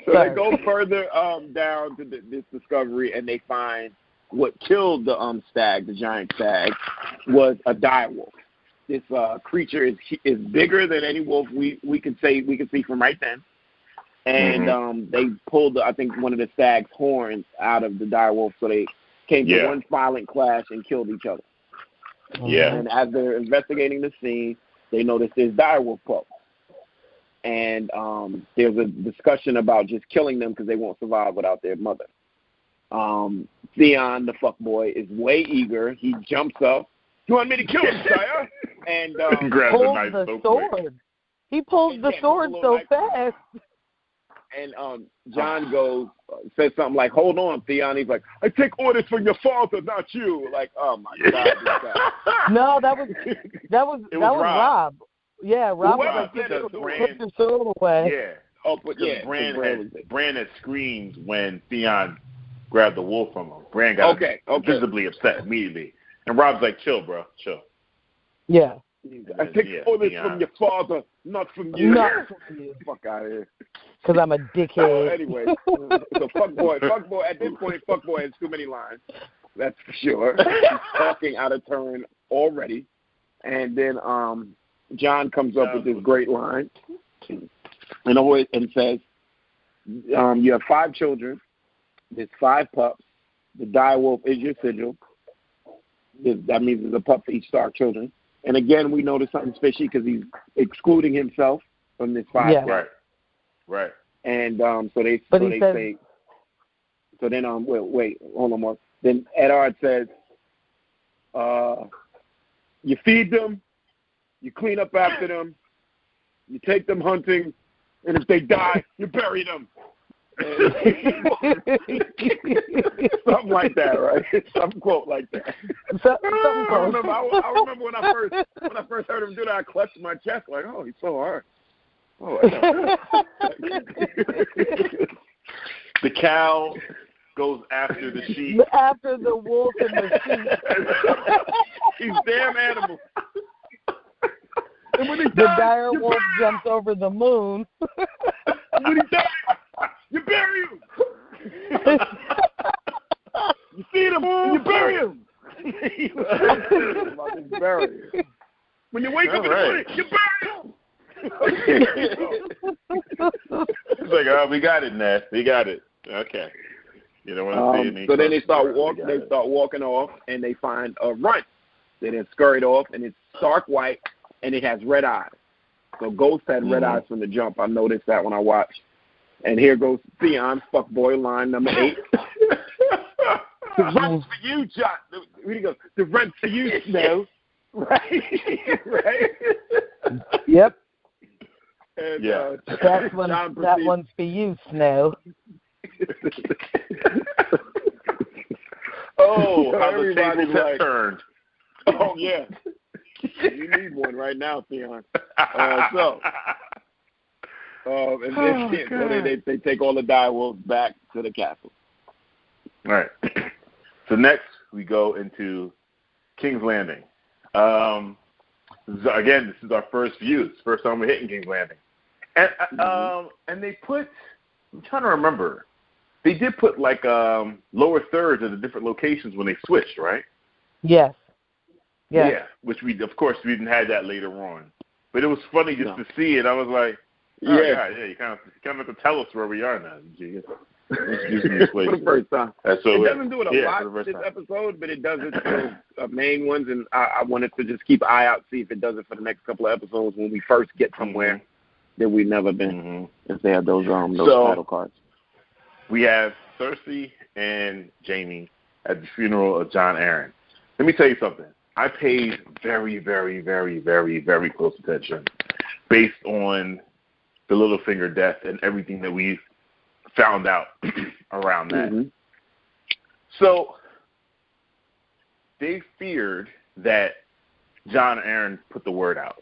they go further down to this discovery, and they find what killed the stag, the giant stag, was a direwolf. This creature is bigger than any wolf we could see from right then. And they pulled, I think, one of the stag's horns out of the direwolf, so they came to one violent clash and killed each other. Yeah. And as they're investigating the scene, they notice there's direwolf pups. And there's a discussion about just killing them because they won't survive without their mother. Theon, the fuckboy, is way eager. He jumps up. You want me to kill him, sire? And pulls the sword. He pulls the sword so fast. And John says something like, "Hold on, Theon." He's like, "I take orders from your father, not you." Like, oh my God, this guy. No, that was Rob. Yeah, Rob was like, "Put your sword away." Yeah. Oh, but Bran had screamed when Theon grabbed the wolf from him. Bran got visibly upset immediately, and Rob's like, "Chill, bro, chill." Yeah. I take orders from your father, not from you. Not from you. Fuck out of here. Because I'm a dickhead. Anyway, so fuckboy. At this point, fuckboy has too many lines. That's for sure. He's talking out of turn already. And then John comes up with this great line, and says, "You have 5 children. There's 5 pups. The direwolf is your sigil. that means there's a pup for each Stark children. And again, we notice something's fishy because he's excluding himself from this 5. Yeah. Right. And so they says, say. So then wait, hold on, Mark. Then Eddard says, you feed them, you clean up after them, you take them hunting, and if they die, you bury them. Something like that, right? Some quote like that. I remember when I first heard him do that, I clutched my chest like, oh, he's so hard. Oh, the cow goes after the sheep. After the wolf and the sheep. These damn animals. And when he the dire wolf jumps over the moon. When he dies, you bury him. You feed him, and you bury him. When you wake up in the morning, you bury him. It's like, oh, we got it, Ness. We got it. Okay. You don't want to see any. So then they start walking. They start walking off, and they find a runt. They then scurried off, and it's stark white, and it has red eyes. So Ghost had red eyes from the jump. I noticed that when I watched. And here goes Theon's fuckboy line number 8. The runt's for you, John. Here he goes. The runt's for you, Snow. Right. Yep. And, that one's for you, Snow. Oh, how the tables have turned. Oh, yeah. You need one right now, Theon. And then they take all the direwolves back to the castle. All right. So next we go into King's Landing. Again, this is our first view. It's the first time we're hitting King's Landing. And they put, I'm trying to remember, they did put like lower thirds of the different locations when they switched, right? Yes. Yeah, which we didn't have that later on. But it was funny just to see it. I was like, oh, yeah, you kind of have to tell us where we are now. For the first time. It doesn't do it a lot this episode, but it does it for main ones, and I wanted to just keep an eye out, see if it does it for the next couple of episodes when we first get somewhere that we've never been, if they have those title cards. We have Cersei and Jaime at the funeral of Jon Arryn. Let me tell you something. I paid very, very, very, very, very close attention based on the Littlefinger death and everything that we found out around that. So they feared that Jon Arryn put the word out.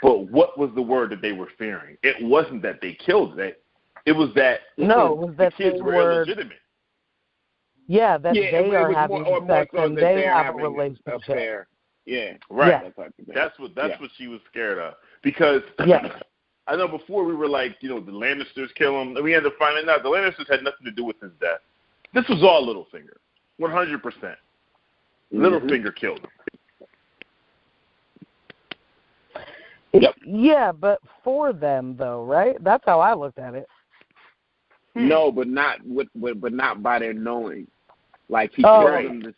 But what was the word that they were fearing? It wasn't that they killed it. It was that the kids were illegitimate. Yeah, that they are having sex and they have a relationship. Yeah, right. Yeah. That's what she was scared of. Because I know before we were like, the Lannisters kill him. And we ended up finding out the Lannisters had nothing to do with his death. This was all Littlefinger, 100%. Littlefinger killed him. Yeah, but for them though, right? That's how I looked at it. No, but not by their knowing. Like he killed them to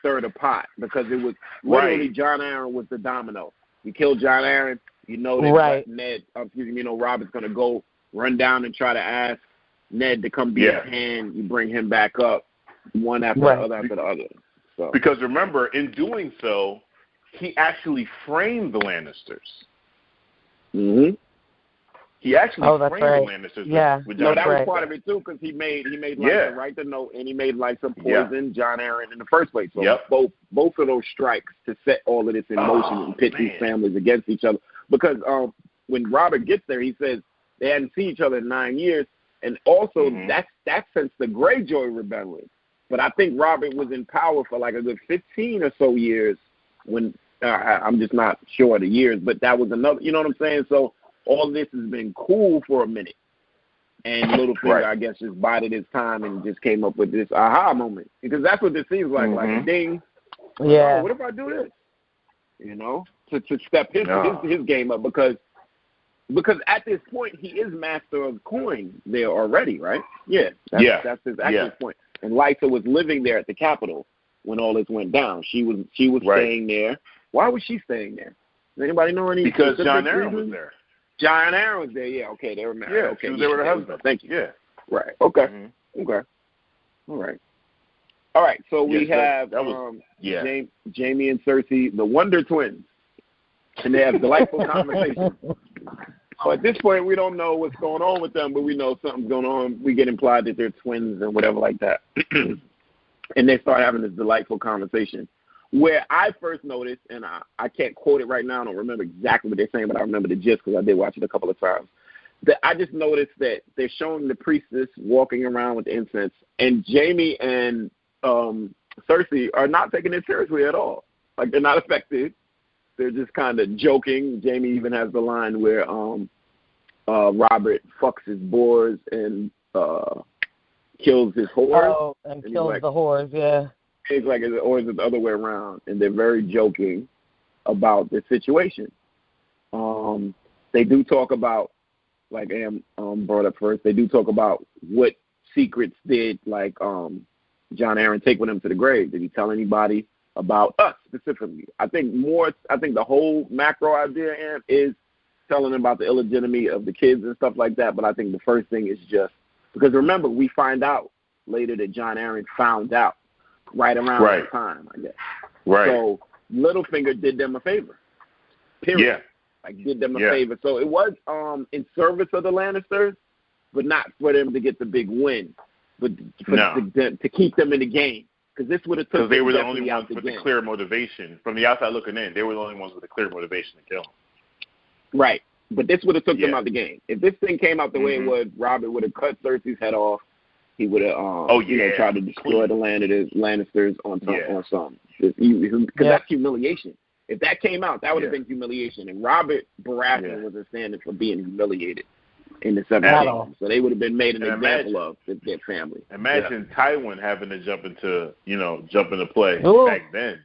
stir the pot, because it was literally Jon Arryn was the domino. You kill Jon Arryn, that Robert's gonna go run down and try to ask Ned to come be his hand. You bring him back up, one after the other after the other. So because remember, in doing so, he actually framed the Lannisters. He actually framed the Lannisters. With Jon that was part of it too, because he made Lysa write the note, and he made Lysa poison Jon Arryn in the first place. So both of those strikes to set all of this in motion and pit these families against each other. Because when Robert gets there, he says they hadn't seen each other in 9 years, and also that's since the Greyjoy Rebellion. But I think Robert was in power for like a good 15 or so years when. I'm just not sure of the years, but that was another, you know what I'm saying? So all this has been cool for a minute. And Littlefinger, I guess, just bided his time and just came up with this aha moment. Because that's what this seems like a ding. Yeah. Oh, what if I do this? To step his game up, because at this point he is master of coin there already, right? Yeah. That's his actual point. And Lysa was living there at the Capitol when all this went down. She was Right. staying there. Why was she staying there? Does anybody know any? Because John specific Aaron reason? was there. John Aaron was there. Yeah. Okay. They were married. Yeah. Okay. She was there with her husband. Thank you. Yeah. Right. Okay. Mm-hmm. Okay. All right. All right. So we have that was, Jamie and Cersei, the Wonder Twins, and they have delightful conversations. So at this point, we don't know what's going on with them, but we know something's going on. We get implied that they're twins and whatever like that. And they start having this delightful conversation where I first noticed, and I can't quote it right now. I don't remember exactly what they're saying, but I remember the gist because I did watch it a couple of times. That I just noticed that they're showing the priestess walking around with the incense, and Jamie and Cersei are not taking it seriously at all. Like, they're not affected. They're just kind of joking. Jamie even has the line where Robert fucks his boars and kills his whores. Oh, and kills the whores, yeah. It's like, or is it the other way around? And they're very joking about the situation. They do talk about, like Am brought up first, they do talk about what secrets did, like, John Aaron take with him to the grave. Did he tell anybody about us specifically? I think the whole macro idea, Am, is telling them about the illegitimacy of the kids and stuff like that. But I think the first thing is just because, remember, we find out later that John Aaron found out right around that time, I guess. Right. So Littlefinger did them a favor. Period. Yeah. Like, did them a favor. So it was in service of the Lannisters, but not for them to get the big win, but to keep them in the game. Because this would have took. Because they were the only ones with the clear motivation. From the outside looking in, they were the only ones with the clear motivation to kill him. Right. But this would have took them out the game. If this thing came out the way it would, Robert would have cut Cersei's head off. He would have tried to destroy the Lannisters on some. Because that's humiliation. If that came out, that would have been humiliation. And Robert Baratheon was a standard for being humiliated in the 7th. So they would have been made an example of their family. Imagine Tywin having to jump into play back then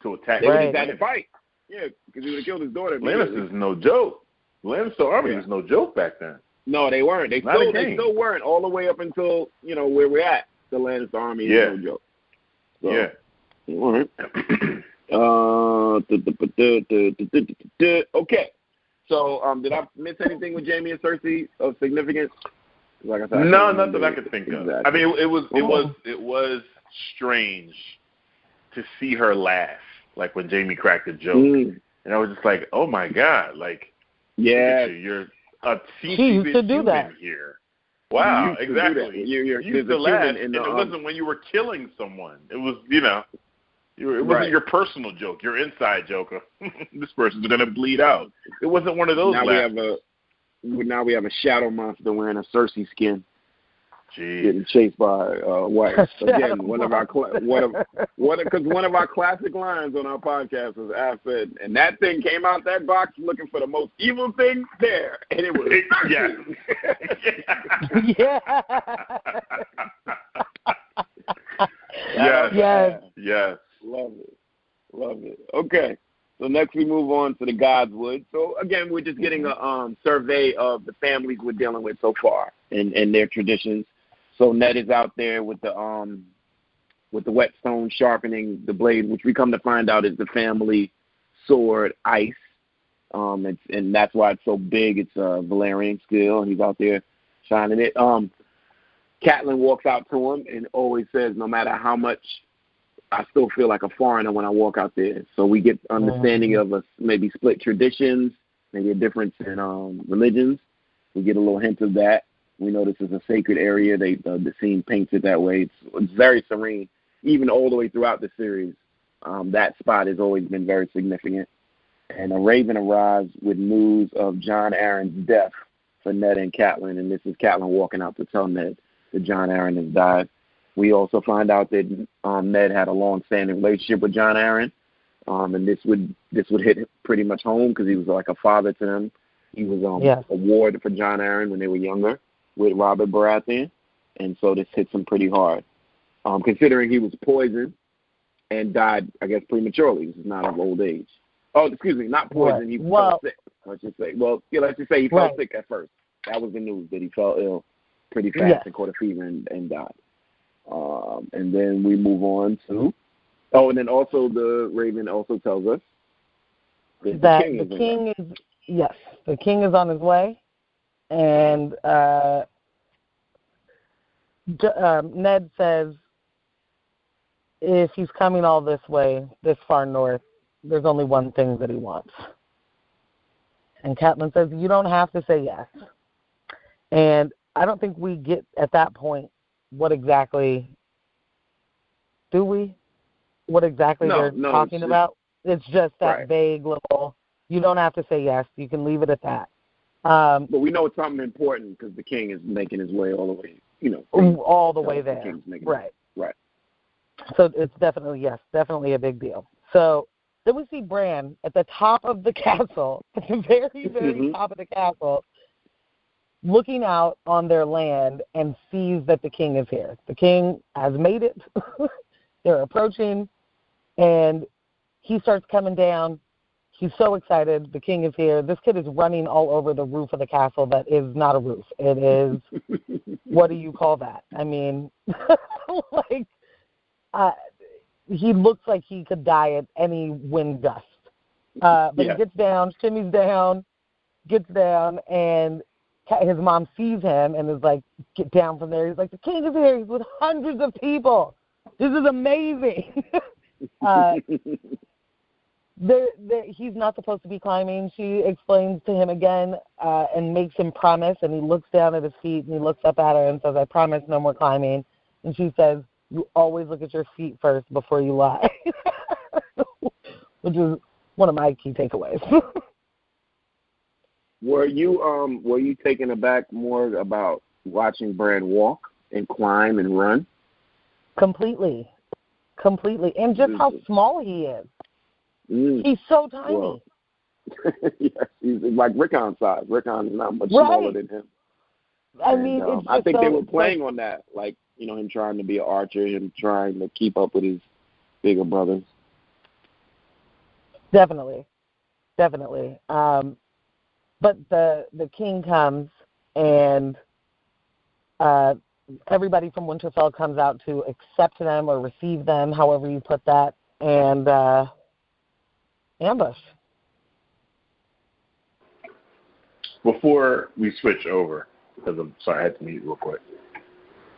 to attack. They would have had to fight. Yeah, because he would have killed his daughter. Lannister's no joke. Lannister army was no joke back then. No, they weren't. They still weren't all the way up until, where we're at. The Lannister army is no joke. So, all right. Okay. So, did I miss anything with Jamie and Cersei of significance? Like I said, no, nothing I could think of. I mean, it was strange to see her laugh, like when Jamie cracked a joke, and I was just like, oh my god, like, you're a to do that here. Wow, exactly. You used to laugh, and it wasn't when you were killing someone. It was, it wasn't your personal joke, your inside joke. This person's gonna bleed out. It wasn't one of those. Now we have a shadow monster wearing a Cersei skin, getting chased by White. Again, one of our classic lines on our podcast was I said, and that thing came out that box looking for the most evil thing there, and it was Yes. Love it. Okay. So next we move on to the Godswood. So again, we're just getting a survey of the families we're dealing with so far and their traditions. So Ned is out there with the whetstone sharpening the blade, which we come to find out is the family sword, Ice. And that's why it's so big. It's a Valerian skill, and he's out there shining it. Catelyn walks out to him and always says, no matter how much, I still feel like a foreigner when I walk out there. So we get understanding of maybe split traditions, maybe a difference in religions. We get a little hint of that. We know this is a sacred area. The scene paints it that way. It's very serene, even all the way throughout the series. That spot has always been very significant. And a raven arrives with news of John Aaron's death for Ned and Catelyn, and this is Catelyn walking out to tell Ned that John Aaron has died. We also find out that Ned had a long-standing relationship with John Aaron, and this would hit pretty much home because he was like a father to them. He was a ward for John Aaron when they were younger with Robert Baratheon, and so this hits him pretty hard, considering he was poisoned and died, I guess, prematurely. This is not of old age. Oh, excuse me, not poisoned. He fell sick. Let's just say. Well, let's just say he fell sick at first. That was the news, that he fell ill pretty fast and caught a fever and died. And then we move on to Oh, and then also the Raven also tells us that the king is yes, the king is on his way, and Ned says if he's coming all this way, this far north, there's only one thing that he wants. And Catelyn says, you don't have to say yes. And I don't think we get at that point what exactly, do we? What exactly they're talking about? It's just that vague little, you don't have to say yes. You can leave it at that. But we know it's something important because the king is making his way all the way, all the way there. Right. So it's definitely a big deal. So then we see Bran at the top of the castle, at the very, very top of the castle, looking out on their land and sees that the king is here. The king has made it. They're approaching, and he starts coming down. He's so excited. The king is here. This kid is running all over the roof of the castle that is not a roof. It is, what do you call that? I mean, he looks like he could die at any wind gust. But he gets down, shimmies down, gets down, and his mom sees him and is like, get down from there. He's like, the king is here. He's with hundreds of people. This is amazing. He's not supposed to be climbing. She explains to him again and makes him promise, and he looks down at his feet, and he looks up at her and says, I promise no more climbing. And she says, you always look at your feet first before you lie, which is one of my key takeaways. Were you taken aback more about watching Bran walk and climb and run? Completely. And just how small he is. He's so tiny. Well, yes, he's like Rickon size. Rickon is not much smaller than him. I mean, it's I think they were playing on that, like, him trying to be an archer and trying to keep up with his bigger brothers. Definitely. But the king comes, and everybody from Winterfell comes out to accept them or receive them, however you put that, and ambush. Before we switch over, because I'm sorry, I had to mute real quick.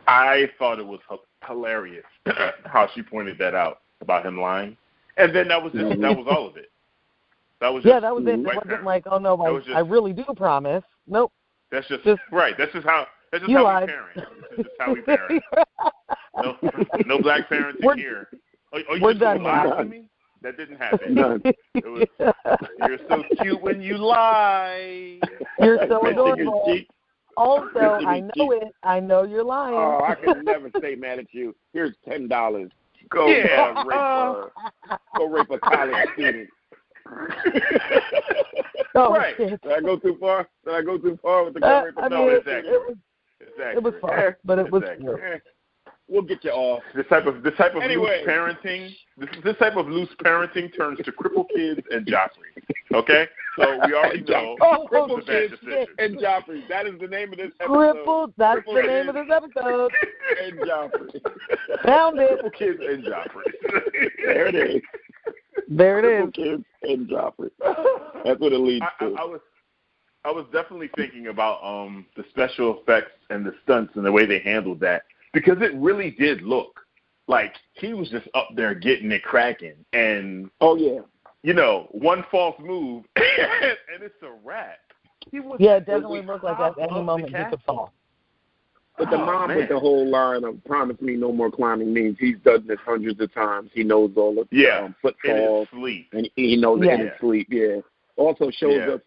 I thought it was hilarious how she pointed that out about him lying, and then that was all of it. That was that was it. It wasn't like, oh no, I really do promise. Nope. That's just right. That's just how we parent. This is just how we parent. No black parenting here. We're done now. To me? That didn't happen. It was, you're so cute when you lie. You're so adorable. Also, I know it. I know you're lying. Oh, I could never stay mad at you. Here's $10. Go rape a college student. Right. Did I go too far? With the go rape? No, exactly. It was fun, but it was good. We'll get you off. This type of loose parenting. This type of loose parenting turns to cripple kids and Joffrey. Okay, so we already know cripple kids and Joffrey. That is the name of this episode. Crippled. That's the name of this episode. And Joffrey. Found it. Cripple kids and Joffrey. There it is. Cripple kids and Joffrey. That's what it leads to. I was definitely thinking about the special effects and the stunts and the way they handled that. Because it really did look like he was just up there getting it cracking. And, one false move, and it's a wrap. It definitely looked like at any moment he could fall. But the mom with the whole line of promise me no more climbing means he's done this hundreds of times. He knows all the footfalls. In his sleep. And he knows it in his sleep, Also shows us,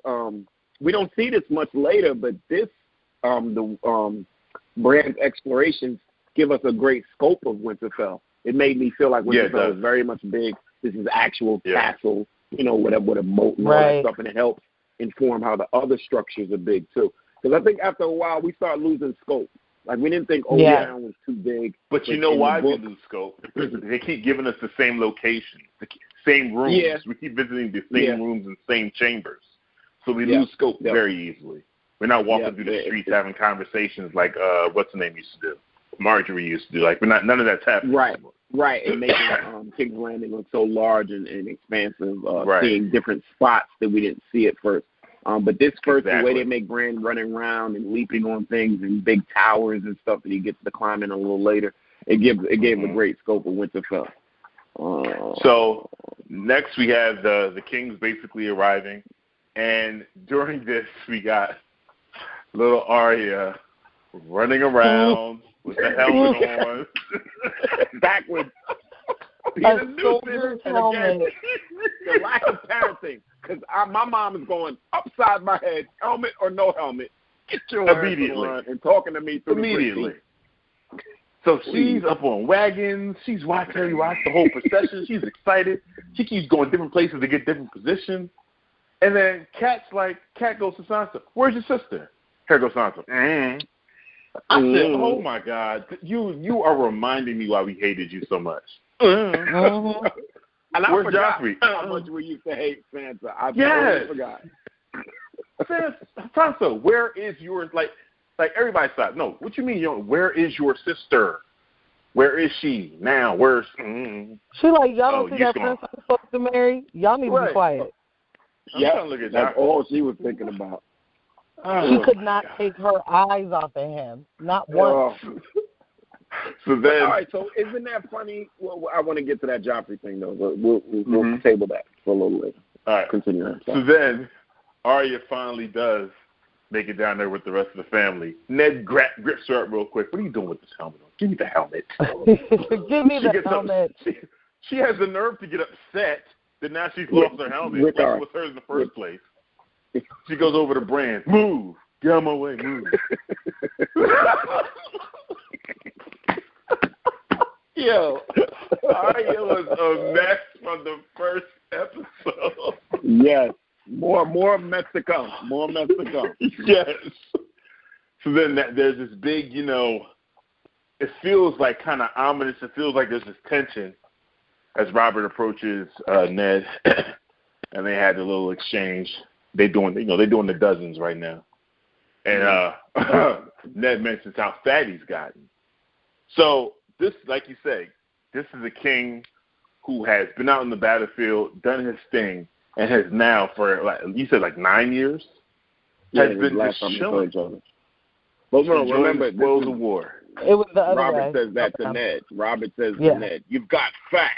we don't see this much later, but this, Bran's explorations give us a great scope of Winterfell. It made me feel like Winterfell is very much big. This is actual castle, with a moat and all that stuff, and it helps inform how the other structures are big too. Because I think after a while we start losing scope. Like we didn't think Old Town was too big. But you know why we lose scope? They keep giving us the same locations, the same rooms. Yeah. We keep visiting the same rooms and same chambers. So we lose scope very easily. We're not walking through the streets having conversations like what's the name used to do. Marjorie used to do. Like none of that's happening anymore. Right, and making King's Landing look so large and expansive, Right. seeing different spots that we didn't see at first. But this first, Exactly. the way they make Bran running around and leaping on things and big towers and stuff that he gets to climb in a little later, it gave a great scope of Winterfell. So next we have the kings basically arriving, and during this we got little Arya running around with the helmet on, backwards. A soldier's helmet. The lack of parenting, because my mom is going upside my head, helmet or no helmet. Get your immediately ass on and talking to me through immediately. The So she's up on wagons. She's watching the whole procession. She's excited. She keeps going different places to get different positions. And then Cat goes to Sansa. Where's your sister? Here goes Sansa. I said, oh my God, you are reminding me why we hated you so much. And I Where's forgot Joffrey? how much we used to hate Sansa. I Yes. totally forgot. Sansa, where is your like everybody thought? No, what you mean? Where is your sister? Where is she now? Where's? She like, y'all don't see that prince I'm supposed to marry? Y'all need to be quiet. Yeah, that's all she was thinking about. She could not take her eyes off of him, not once. So then, all right. So isn't that funny? Well, I want to get to that Joffrey thing though. We'll table that for a little later. All right. Continue that. So then, Arya finally does make it down there with the rest of the family. Ned grips her up real quick. What are you doing with this helmet on? Give me the helmet. Give me the helmet. She has the nerve to get upset that now she's lost her helmet. Which was hers in the first place. She goes over to Bran. Move. Get out of my way. Move. Yo, Arya was a mess from the first episode. Yes. More mess to come. More mess to come. Yes. So then there's this big, it feels like kind of ominous. It feels like there's this tension as Robert approaches Ned, and they had a little exchange. They're doing the dozens right now, and Ned mentions how fat he's gotten. So this, like you say, this is a king who has been out in the battlefield, done his thing, and has now for you said 9 years has been just chilling. But remember, spoils of war. It was the other Robert way. says that to Ned. Robert says to Ned, "You've got fat."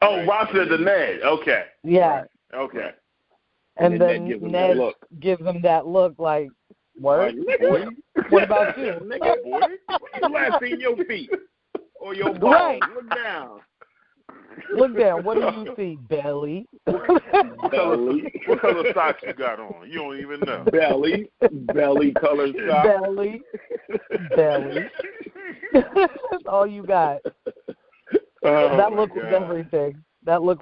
Oh, right. Rob said to Ned. Okay. Yeah. Right. Okay. And then Ned gives him that look like, "What? What about you, nigga? Boy, you last seen your feet or your balls? Right. Look down. Look down. What do you see? Belly. Belly. What color socks you got on? You don't even know. Belly colored socks. Belly. That's all you got. That look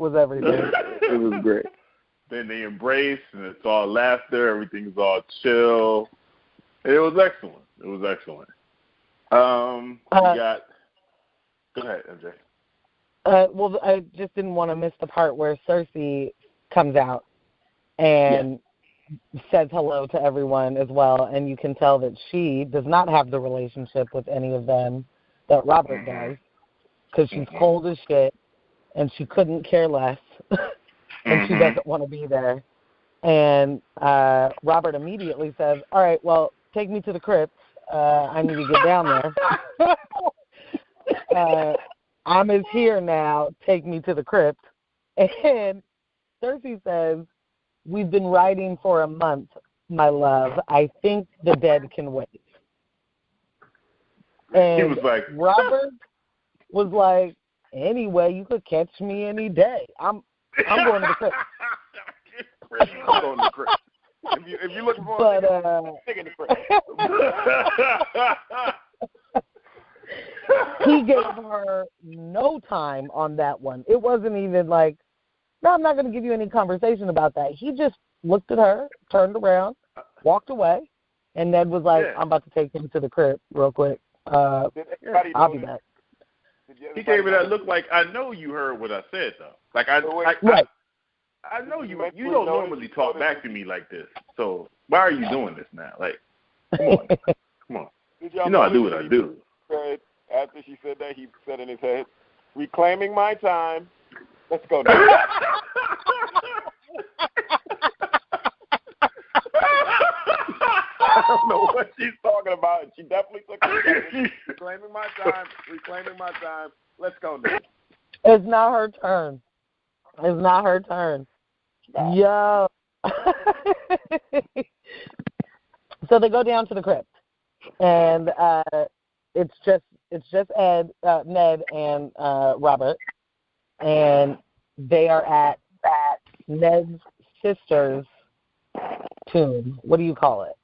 was everything. It was great. Then they embrace, and it's all laughter. Everything's all chill. It was excellent. We got. Go ahead, MJ. Well, I just didn't want to miss the part where Cersei comes out and says hello to everyone as well, and you can tell that she does not have the relationship with any of them that Robert does, because she's cold as shit, and she couldn't care less, and she doesn't want to be there. And Robert immediately says, all right, well, take me to the crypt. I need to get down there. I'm here now. Take me to the crypt. And Cersei says, we've been riding for a month, my love. I think the dead can wait. And he was like, Robert was like, anyway, you could catch me any day. I'm going to the crypt. I'm going to the crypt. If you looking for take in the crypt. He gave her no time on that one. It wasn't even like, no, I'm not going to give you any conversation about that. He just looked at her, turned around, walked away, and Ned was like, I'm about to take him to the crib real quick. I'll be back. He gave her that look like, I know you heard what I said, though. Like, I know you don't normally talk back to me like this, so why are you doing this now? Like, come on. You know I do what I do. After she she said that, he said in his head, "Reclaiming my time. Let's go now." I don't know what she's talking about. She definitely took it. Reclaiming my time. Reclaiming my time. Let's go now. It's not her turn. It's not her turn. No. Yo. So they go down to the crypt, and it's just Ned and Robert, and they are at Ned's sister's tomb. What do you call it?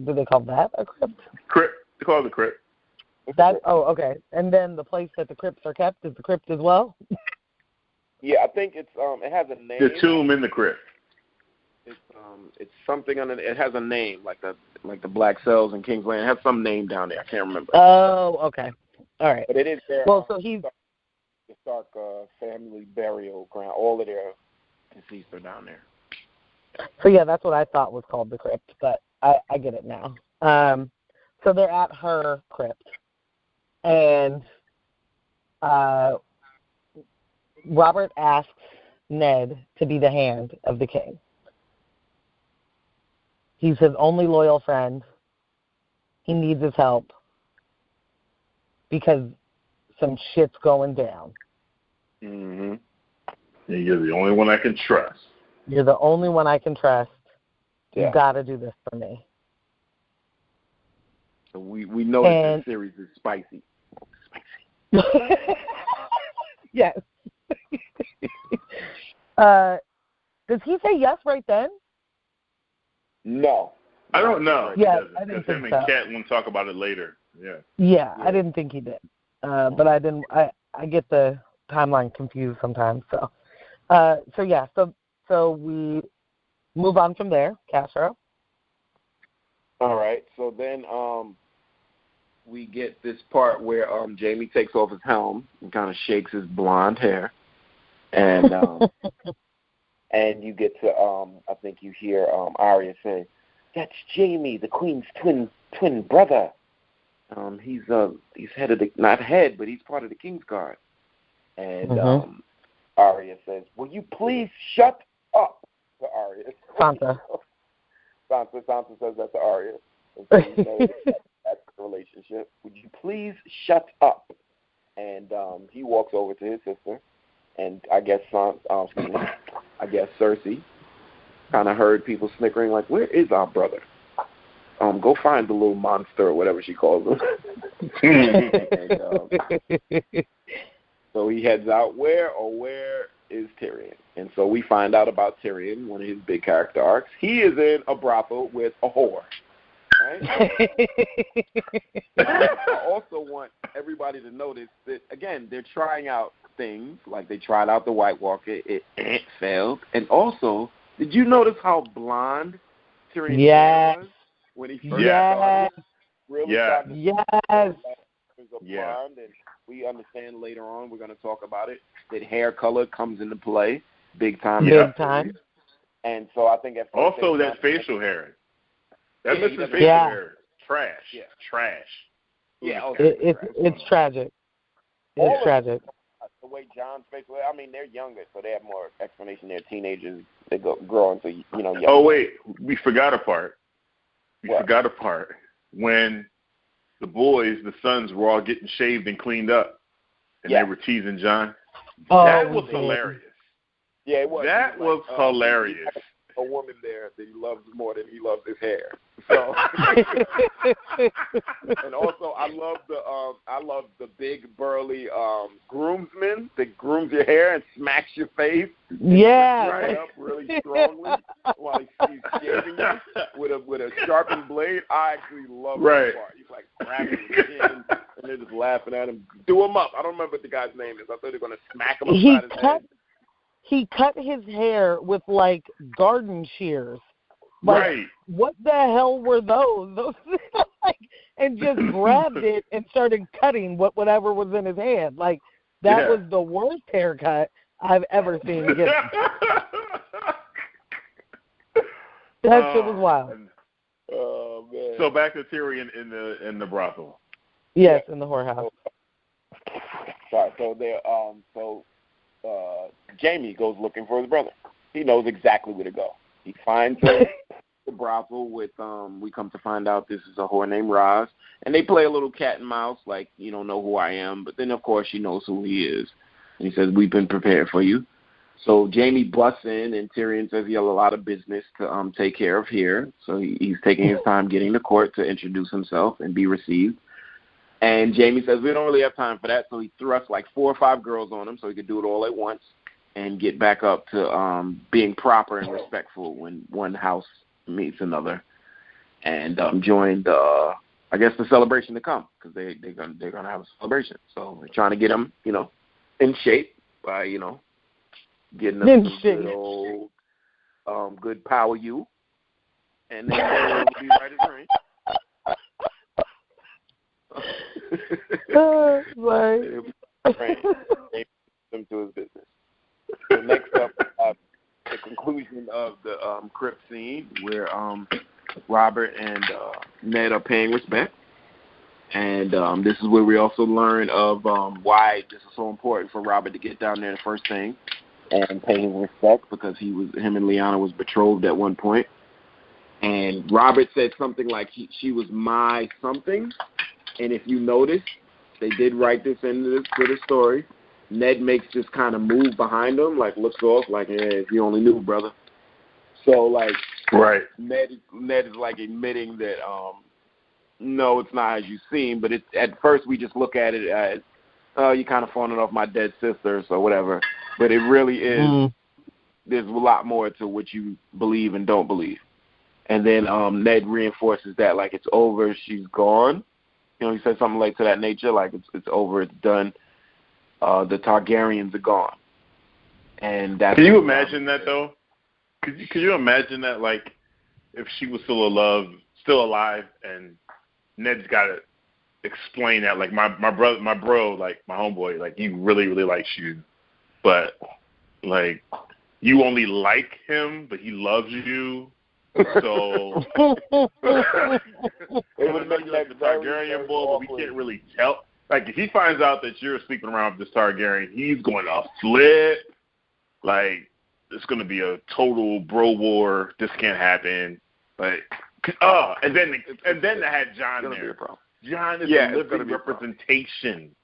Do they call that a crypt? Crypt. They call it the crypt. Okay. And then the place that the crypts are kept is the crypt as well? Yeah, I think it's it has a name. The tomb in the crypt. It's something on it. It has a name, like the Black Cells in Kingsland. It has some name down there. I can't remember. Oh, okay. All right. But it is there. Well, so he's the Stark family burial ground. All of their deceased are down there. So yeah, that's what I thought was called the crypt, but I get it now. So they're at her crypt, and Robert asks Ned to be the hand of the king. He's his only loyal friend. He needs his help because some shit's going down. Mm-hmm. And you're the only one I can trust. You're the only one I can trust. Yeah. You got to do this for me. So we know that this series is spicy. Yes. Does he say yes right then? No. I don't know. Yeah, I didn't because think him and so. Kat will talk about it later. Yeah. Yeah, I didn't think he did. But I didn't. I get the timeline confused sometimes. So we move on from there. Castro. All right. So then we get this part where Jamie takes off his helm and kind of shakes his blonde hair, and and you get to I think you hear Arya say, "That's Jamie, the Queen's twin brother. He's head of the, not head, but he's part of the King's Guard." And Arya says, "Will you please shut up?" To Arya. Sansa. Sansa says that to Arya. And so you know that's the relationship. Would you please shut up? And he walks over to his sister, and I guess Cersei kind of heard people snickering, like, "Where is our brother? Go find the little monster," or whatever she calls him. And, so he heads out. Where is Tyrion? And so we find out about Tyrion, one of his big character arcs. He is in a brothel with a whore. Right? I also want everybody to notice that, again, they're trying out things. Like they tried out the White Walker. It failed. And also, did you notice how blonde Tyrion was when he first started? Really started to blonde, and we understand later on, we're going to talk about it, that hair color comes into play big time. Big time. And so I think at first also that facial hair. That Mr. facial hair. Trash. Yeah. Trash. Yeah. It's tragic. It's tragic. The way John's facial hair, I mean, they're younger, so they have more explanation. They're teenagers. They grow into, young. Oh, wait. We forgot a part. When the boys, the sons, were all getting shaved and cleaned up, and they were teasing John. That was hilarious. Yeah, it was. That was hilarious. A woman there that he loves more than he loves his hair. So, and also I love the big burly groomsman that grooms your hair and smacks your face. Yeah, right up really strongly while he's shaving you with a sharpened blade. I actually love that part. He's like grabbing his chin and they're just laughing at him. Do him up. I don't remember what the guy's name is. I thought they were going to smack him upside his head. He cut his hair with, like, garden shears. Like, what the hell were those? And just grabbed it and started cutting whatever was in his hand. Like, that was the worst haircut I've ever seen given. That shit was wild. Oh, man. So back to Tyrion in the brothel. Yes, in the whorehouse. Sorry. So Jamie goes looking for his brother. He knows exactly where to go. He finds the brothel with we come to find out this is a whore named Roz, and they play a little cat and mouse, like, you don't know who I am, but then of course she knows who he is, and he says, we've been prepared for you. So Jamie busts in, and Tyrion says he has a lot of business to take care of here, so he's taking his time getting to court to introduce himself and be received. And Jamie says, we don't really have time for that, so he thrusts like 4 or 5 girls on him so he could do it all at once and get back up to being proper and respectful when one house meets another, and join the, I guess, the celebration to come, because they're gonna have a celebration. So they're trying to get him, in shape by, getting them some good old good power you, and then they'll be right as rain. Them to his business. So next up, the conclusion of the crypt scene where Robert and Ned are paying respect, and this is where we also learn of why this is so important for Robert to get down there the first thing and pay him respect, because him and Lyanna was betrothed at one point, and Robert said something like she was my something, and if you notice, they did write this into the story. Ned makes this kind of move behind him, like looks off, like, if you only knew, brother. So, like, right. Ned is like admitting that, no, it's not as you seem, but at first we just look at it as, you kind of fawning off my dead sisters or whatever. But it really is, there's a lot more to what you believe and don't believe. And then Ned reinforces that, like, it's over, she's gone. He said something like to that nature, like it's over, it's done. The Targaryens are gone, and that's. Can you imagine that though? Could you imagine that, like, if she was still alive, and Ned's got to explain that, like, my bro, like my homeboy, like, he really, really likes you, but like you only like him, but he loves you. So it would make like the Targaryen boy, but we can't really tell. Like, if he finds out that you're sleeping around with this Targaryen, he's going to flip. Like, it's going to be a total bro war. This can't happen. Like, and then they had Jon there. Jon is a living representation.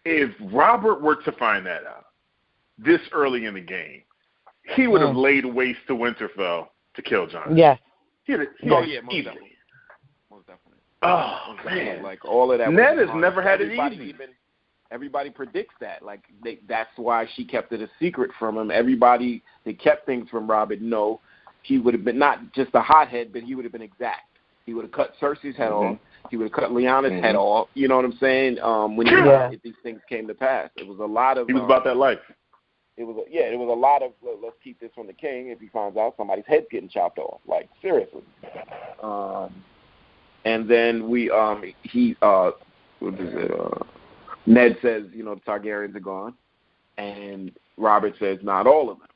If Robert were to find that out this early in the game, he would have laid waste to Winterfell to kill Jon. Yes. Most definitely. Oh, man. Like, all of that. Ned has never had it easy. Everybody predicts that. Like, that's why she kept it a secret from him. Everybody that kept things from Robert, he would have been not just a hothead, but he would have been exact. He would have cut Cersei's head off. He would have cut Lyanna's head off. You know what I'm saying? When if these things came to pass, it was a lot of. He was about that life. It was a lot of, let's keep this from the king. If he finds out somebody's head's getting chopped off, like, seriously. And then Ned says, the Targaryens are gone, and Robert says not all of them,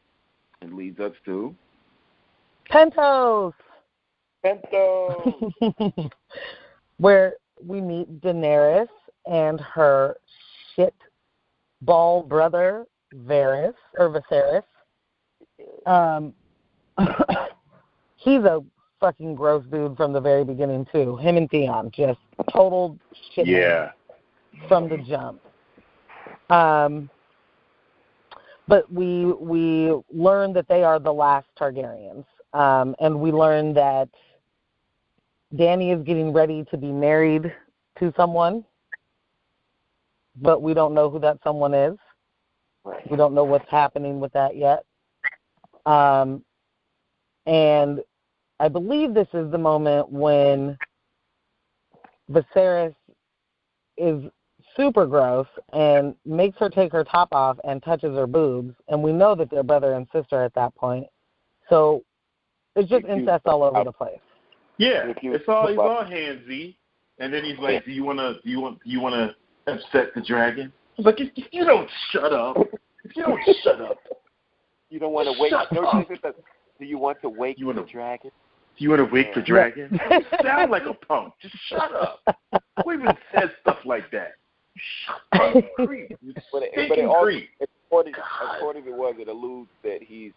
and leads us to Pentos, where we meet Daenerys and her shitball brother Viserys. He's a fucking gross dude from the very beginning too. Him and Theon, just total shit. Yeah. From the jump. But we learn that they are the last Targaryens, and we learn that Dany is getting ready to be married to someone, but we don't know who that someone is. We don't know what's happening with that yet. And I believe this is the moment when Viserys is super gross and makes her take her top off and touches her boobs, and we know that they're brother and sister at that point. So it's just incest all over the place. Yeah, he's all handsy, and then he's like, "Do you wanna upset the dragon?" I was like, "If you don't shut up, you don't want to wake. Do you want to wake the dragon? Do you want to wake the dragon? You sound like a punk. Just shut up. Who even says stuff like that? Shut up. creep. But Stinking it also, creep. according to what it alludes that he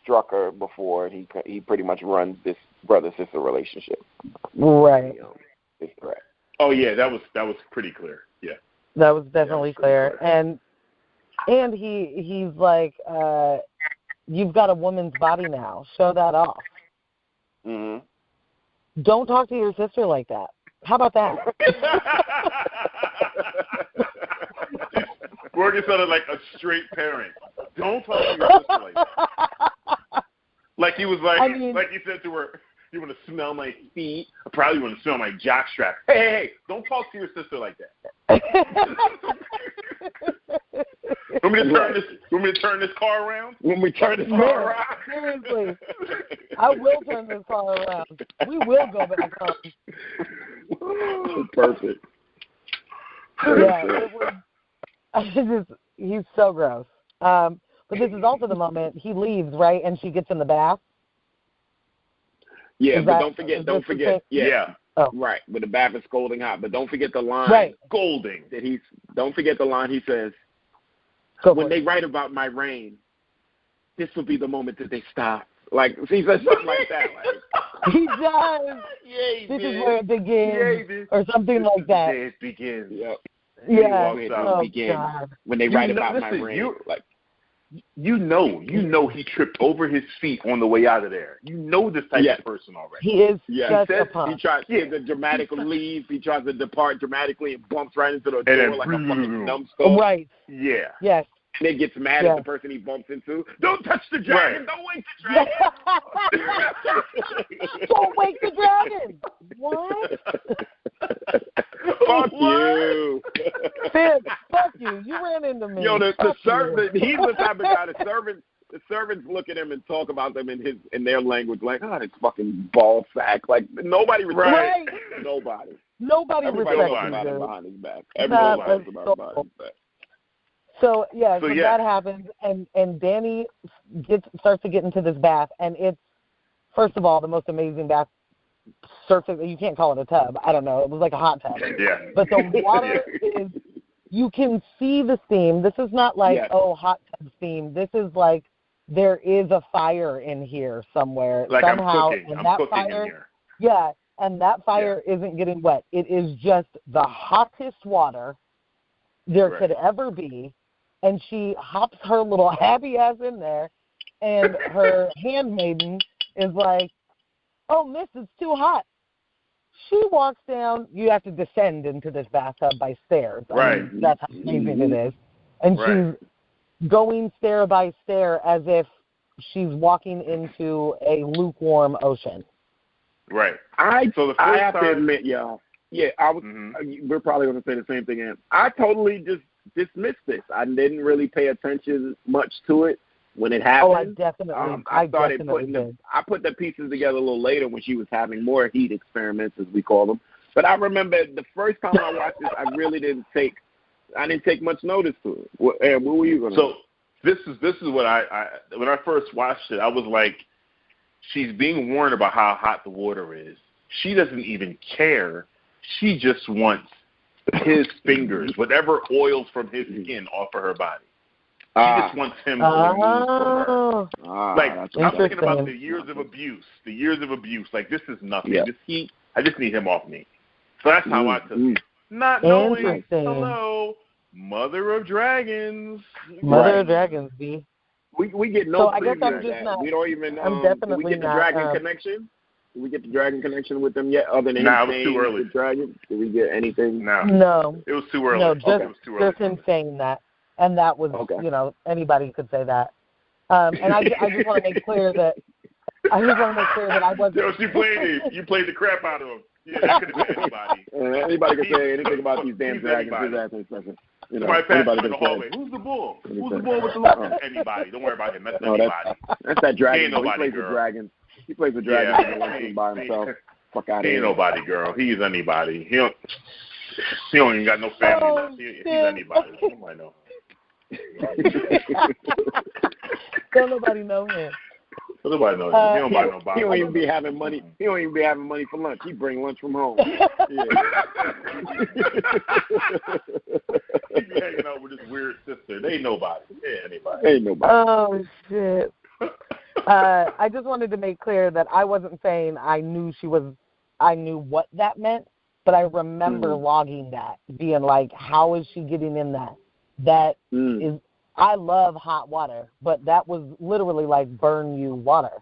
struck her before, and he pretty much runs this brother-sister relationship. Right. It's correct. Oh yeah, that was pretty clear. Yeah. That was definitely clear. And he's like, you've got a woman's body now. Show that off. Mhm. Don't talk to your sister like that. How about that? Morgan sounded like a straight parent. Don't talk to your sister like that. Like he was like, like he said to her, "You want to smell my feet? I probably want to smell my jockstrap." Hey, don't talk to your sister like that. Want me to turn this car around? When we turn this car around? Seriously. I will turn this car around. We will go back home. Perfect. Yeah, he's so gross. But this is also the moment he leaves, right? And she gets in the bath. Yeah, but don't forget. Yeah. Oh. Right. But the bath is scolding hot. But don't forget the line. Right. Scolding. Don't forget the line he says. When they write about my reign, this will be the moment that they stop. Like, he says something like that. Like, he does. Yeah, this is where it begins, or something like that. It begins. Yep. Yeah. God. When they write about my reign. You know he tripped over his feet on the way out of there. You know this type of person already. He is such a punk. He tries to dramatically leave. He tries to depart dramatically and bumps right into the door like a fucking numbskull. Right. Yeah. Yes. And then gets mad at the person he bumps into. Don't touch the dragon. Don't wake the dragon. Don't wake the dragon. What? Fuck you. Fitz, fuck you. You ran into me. Yo, the servant, he's the type of guy, the servants look at him and talk about them in their language like, oh, this fucking ball sack. Like, nobody respects Nobody. Nobody Everybody respects talks about him him behind his back. Everybody talks about him behind his back. So that happens, and Danny starts to get into this bath, and it's, first of all, the most amazing bath. Surface, you can't call it a tub. I don't know. It was like a hot tub. Yeah. But the water is, you can see the steam. This is not like, hot tub steam. This is like there is a fire in here somewhere. Like somehow, I'm cooking. And I'm cooking fire, in here. Yeah, and that fire isn't getting wet. It is just the hottest water there could ever be. And she hops her little happy ass in there, and her handmaiden is like, "Oh, miss, it's too hot." She walks down. You have to descend into this bathtub by stairs. Right. I mean, that's how amazing it is. And she's going stair by stair as if she's walking into a lukewarm ocean. Right. I have to admit, y'all. Yeah, I was. We're probably going to say the same thing. And I totally just dismissed this. I didn't really pay attention much to it when it happened. Oh, I definitely. I put the pieces together a little later when she was having more heat experiments, as we call them. But I remember the first time I watched this, I really didn't take much notice to it. What were you going to? So this is what I when I first watched it, I was like, she's being warned about how hot the water is. She doesn't even care. She just wants his fingers, whatever oils from his skin, off of her body. She just wants him to remove from her. Like, I'm thinking about the years of abuse. Like, this is nothing. This heat, I just need him off me. So that's how I took it. Not knowing, hello, Mother of Dragons. Mother of Dragons, B. We get no I guess I'm just that. Not, we don't even I'm definitely we get the not, Dragon connection? Did we get the Dragon connection with them yet? Other than it was too early. Dragon? Did we get anything? No. It was too early. No, just, it was too early. Just him saying that. And that was, anybody could say that. And I just want to make clear that I wasn't. Yo, you played the crap out of him. Yeah, that could have been anybody. Anybody could say anything about these damn dragons. His ass ain't special. Somebody passed in the hallway. Who's the bull? Who's the bull with the look? Anybody. Don't worry about him. That's anybody. That's that dragon. He plays girl. with dragons. He plays with dragons in the one team by himself. Fuck out of here. He ain't nobody, girl. He's anybody. He don't even got no family. He's anybody. Nobody know. Don't nobody know him. Nobody knows him. He don't buy nobody. He don't even be having money. He don't even be having money for lunch. He bring lunch from home. Ain't nobody. Ain't nobody. Oh, shit. I just wanted to make clear that I wasn't saying I knew what that meant, but I remember logging that, being like, how is she getting in that? That is, I love hot water, but that was literally like burn you water.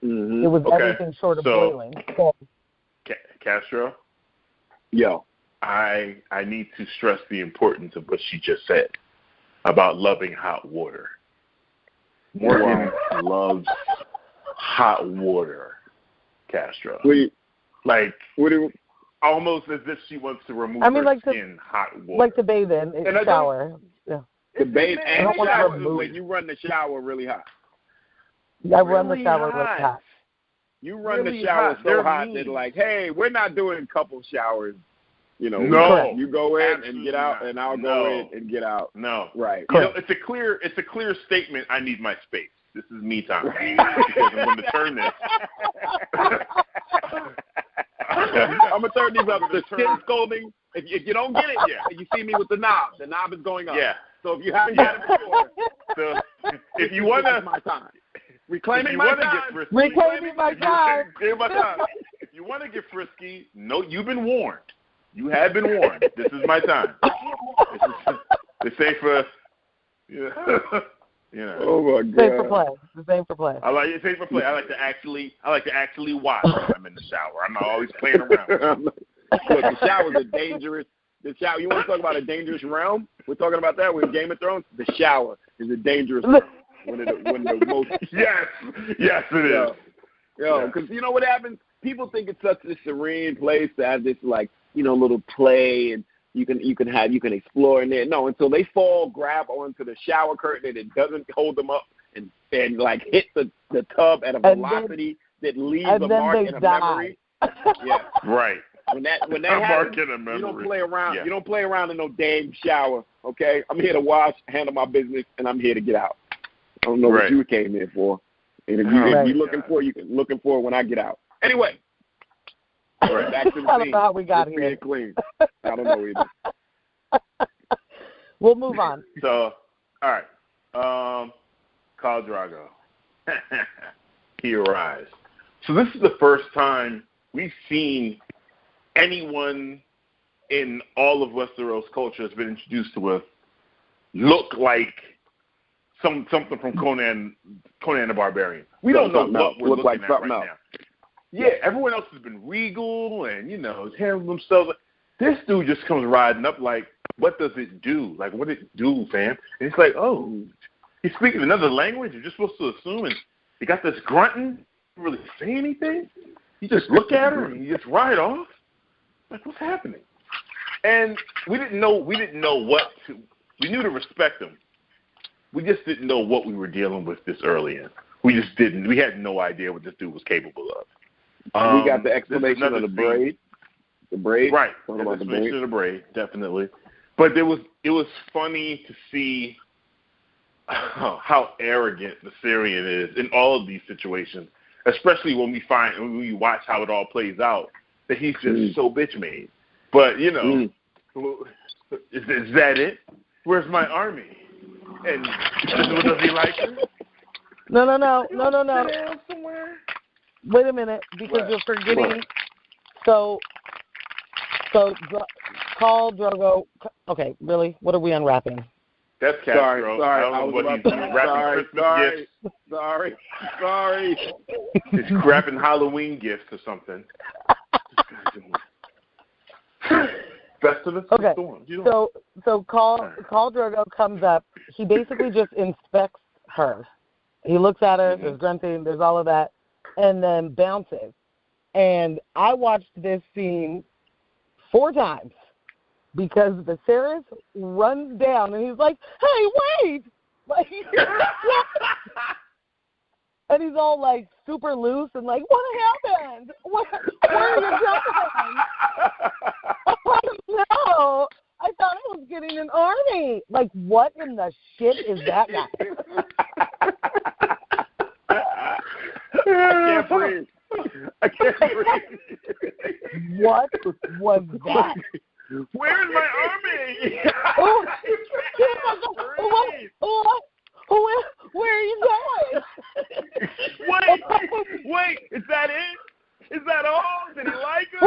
It was everything short of boiling. So, Castro? Yo. I need to stress the importance of what she just said about loving hot water. Morgan loves hot water, Castro. Almost as if she wants to remove her skin hot water. Like to bathe in, shower. Yeah. To bathe and shower when you run the shower really hot. I run the shower really hot. You run the shower so hot that like, hey, we're not doing couple showers. You know, you go in and get out, and I'll go in and get out. No, right. You know, it's a clear statement. I need my space. This is me time because I'm going to turn this. I'm gonna turn these up. The skin scolding. If you don't get it, you see me with the knob. The knob is going up. Yeah. So if you haven't got it before, if you wanna, my time. Reclaiming my time. Reclaiming my time. If you wanna get frisky, no, you've been warned. You have been warned. This is my time. They say for, you know. Oh my God. Same for play. The same for play. I like it. Same for play. I like to actually watch when I'm in the shower. I'm not always playing around. Look, the shower's a dangerous. The shower. You want to talk about a dangerous realm? We're talking about that with Game of Thrones. The shower is a dangerous realm. When the most. Yes, it is. Yo, because you know what happens? People think it's such a serene place to have this little play and you can explore in there. No, until they grab onto the shower curtain and it doesn't hold them up and like hit the tub at a velocity that leaves a mark in a memory. Yeah, right. When that happens, you don't play around. Yeah. You don't play around in no damn shower. Okay, I'm here to wash, handle my business, and I'm here to get out. I don't know what you came here for. And if you're looking for, you can looking for it when I get out. Anyway. Back to the I don't know how we got here. Clean. I don't know either. We'll move on. So, all right. Khal Drogo. He arrives. So this is the first time we've seen anyone in all of Westeros culture has been introduced to us look like something from Conan the Barbarian. We don't know what we're looking at right now. Yeah, everyone else has been regal and, handling themselves. This dude just comes riding up like, what does it do? Like, what does it do, fam? And it's like, oh, he's speaking another language. You're just supposed to assume. And he got this grunting. He didn't really say anything. You just look at her and you just ride off. Like, what's happening? And we didn't know what to. We knew to respect him. We just didn't know what we were dealing with this early in. We just didn't. We had no idea what this dude was capable of. We got the explanation of the braid. The braid? Right. The explanation of the braid, definitely. But it was funny to see how arrogant the Syrian is in all of these situations, especially when we watch how it all plays out, that he's just so bitch made. But, is that it? Where's my army? And does he like it? No. Wait a minute, because you're forgetting. So Khal Drogo. Okay, really? What are we unwrapping? That's Castro. Sorry. I don't know what he's doing. Wrapping Christmas gifts. Sorry. He's wrapping Halloween gifts or something. Best of the storm. So Khal Drogo comes up. He basically just inspects her. He looks at her. There's grunting. There's all of that. And then bounces. And I watched this scene 4 times because Viserys runs down and he's like, "Hey, wait!" Like, and he's all like super loose and like, "What happened? Where are you going?" I don't know. I thought I was getting an army. Like, what in the shit is that guy? I can't breathe. What was that? Where's my army? Where are you going? Wait, is that it? Is that all? Did he like her?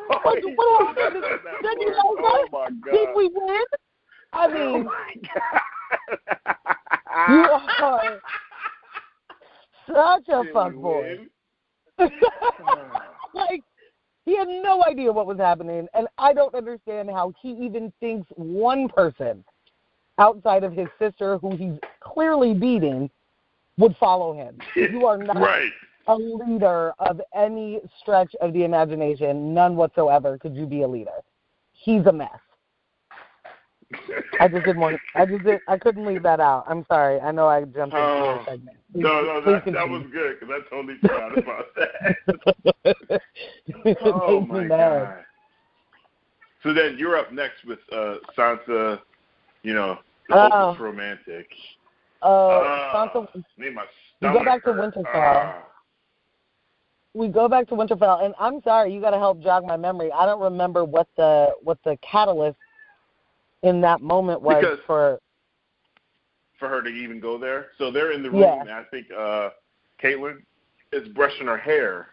What happened? Did you know oh my God. Did we win? I mean, you are such a fuckboy. Like, he had no idea what was happening, and I don't understand how he even thinks one person outside of his sister, who he's clearly beating, would follow him. You are not a leader of any stretch of the imagination, none whatsoever could you be a leader. He's a mess. I couldn't leave that out. I'm sorry. I know I jumped into your segment. That was good, because I totally forgot about that. Oh, my God. So then you're up next with Sansa, the most romantic. Sansa, made my we go back to Winterfell. We go back to Winterfell, and I'm sorry, you got to help jog my memory. I don't remember what the catalyst in that moment was for her to even go there. So they're in the room, and I think Caitlin is brushing her hair,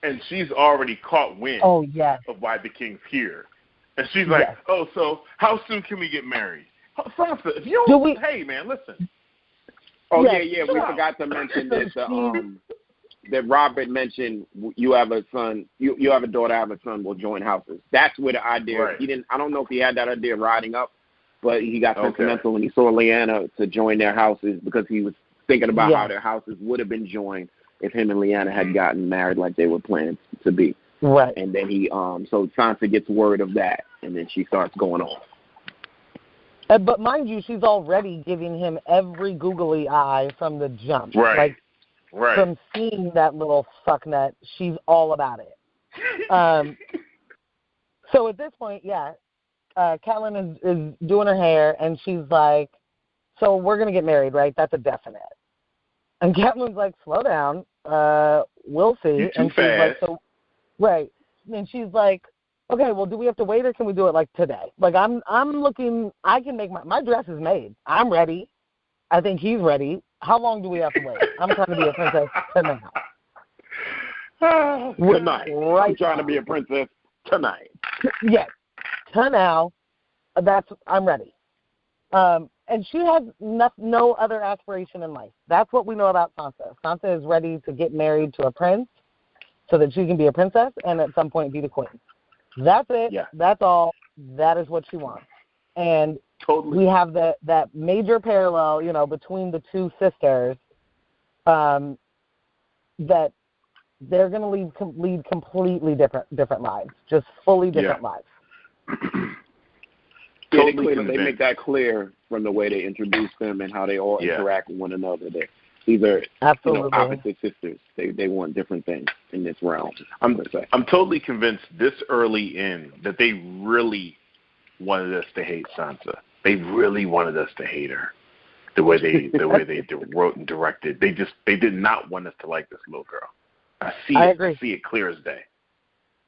and she's already caught wind of why the king's here. And she's like, so how soon can we get married? Sansa, if you don't, hey, man, listen. Oh, yeah, we forgot to mention this. That Robert mentioned you have a son, you have a daughter, I have a son, will join houses. That's where the idea, I don't know if he had that idea riding up, but he got sentimental when he saw Lyanna to join their houses, because he was thinking about how their houses would have been joined if him and Lyanna had gotten married like they were planned to be. Right. And then he, so Sansa gets word of that, and then she starts going off. But mind you, she's already giving him every googly eye from the jump. Right. From seeing that little fucknut, she's all about it. So at this point, Catelyn is doing her hair, and she's like, so we're going to get married, right? That's a definite. And Catelyn's like, slow down. We'll see. You're too and she's fast. like, right. And she's like, okay, well, do we have to wait, or can we do it like today? Like, I'm looking, I can make my dress is made. I'm ready. I think he's ready. How long do we have to wait? I'm trying to be a princess tonight. Tonight. Right. I'm trying to be a princess tonight. Yes. Tonight. I'm ready. And she has no other aspiration in life. That's what we know about Sansa. Sansa is ready to get married to a prince so that she can be a princess and at some point be the queen. That's it. Yeah. That's all. That is what she wants. And we have that major parallel, between the two sisters, that they're going to lead completely different lives, just fully different lives. They make that clear from the way they introduce them and how they all interact with one another. These are opposite sisters. They want different things in this realm. I'm totally convinced this early in that they really wanted us to hate Sansa. They really wanted us to hate her. The way they wrote and directed. They did not want us to like this little girl. I agree. I see it clear as day.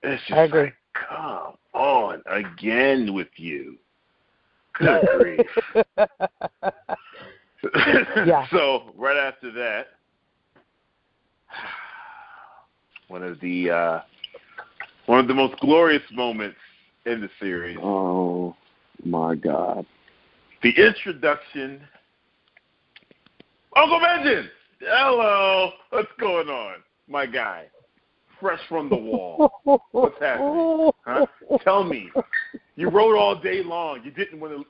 It's just like, come on, again with you. Good grief. So right after that, one of the most glorious moments in the series. Oh my God! The introduction. Uncle Benjamin! Hello! What's going on? My guy. Fresh from the wall. What's happening? Huh? Tell me. You wrote all day long. You didn't want to...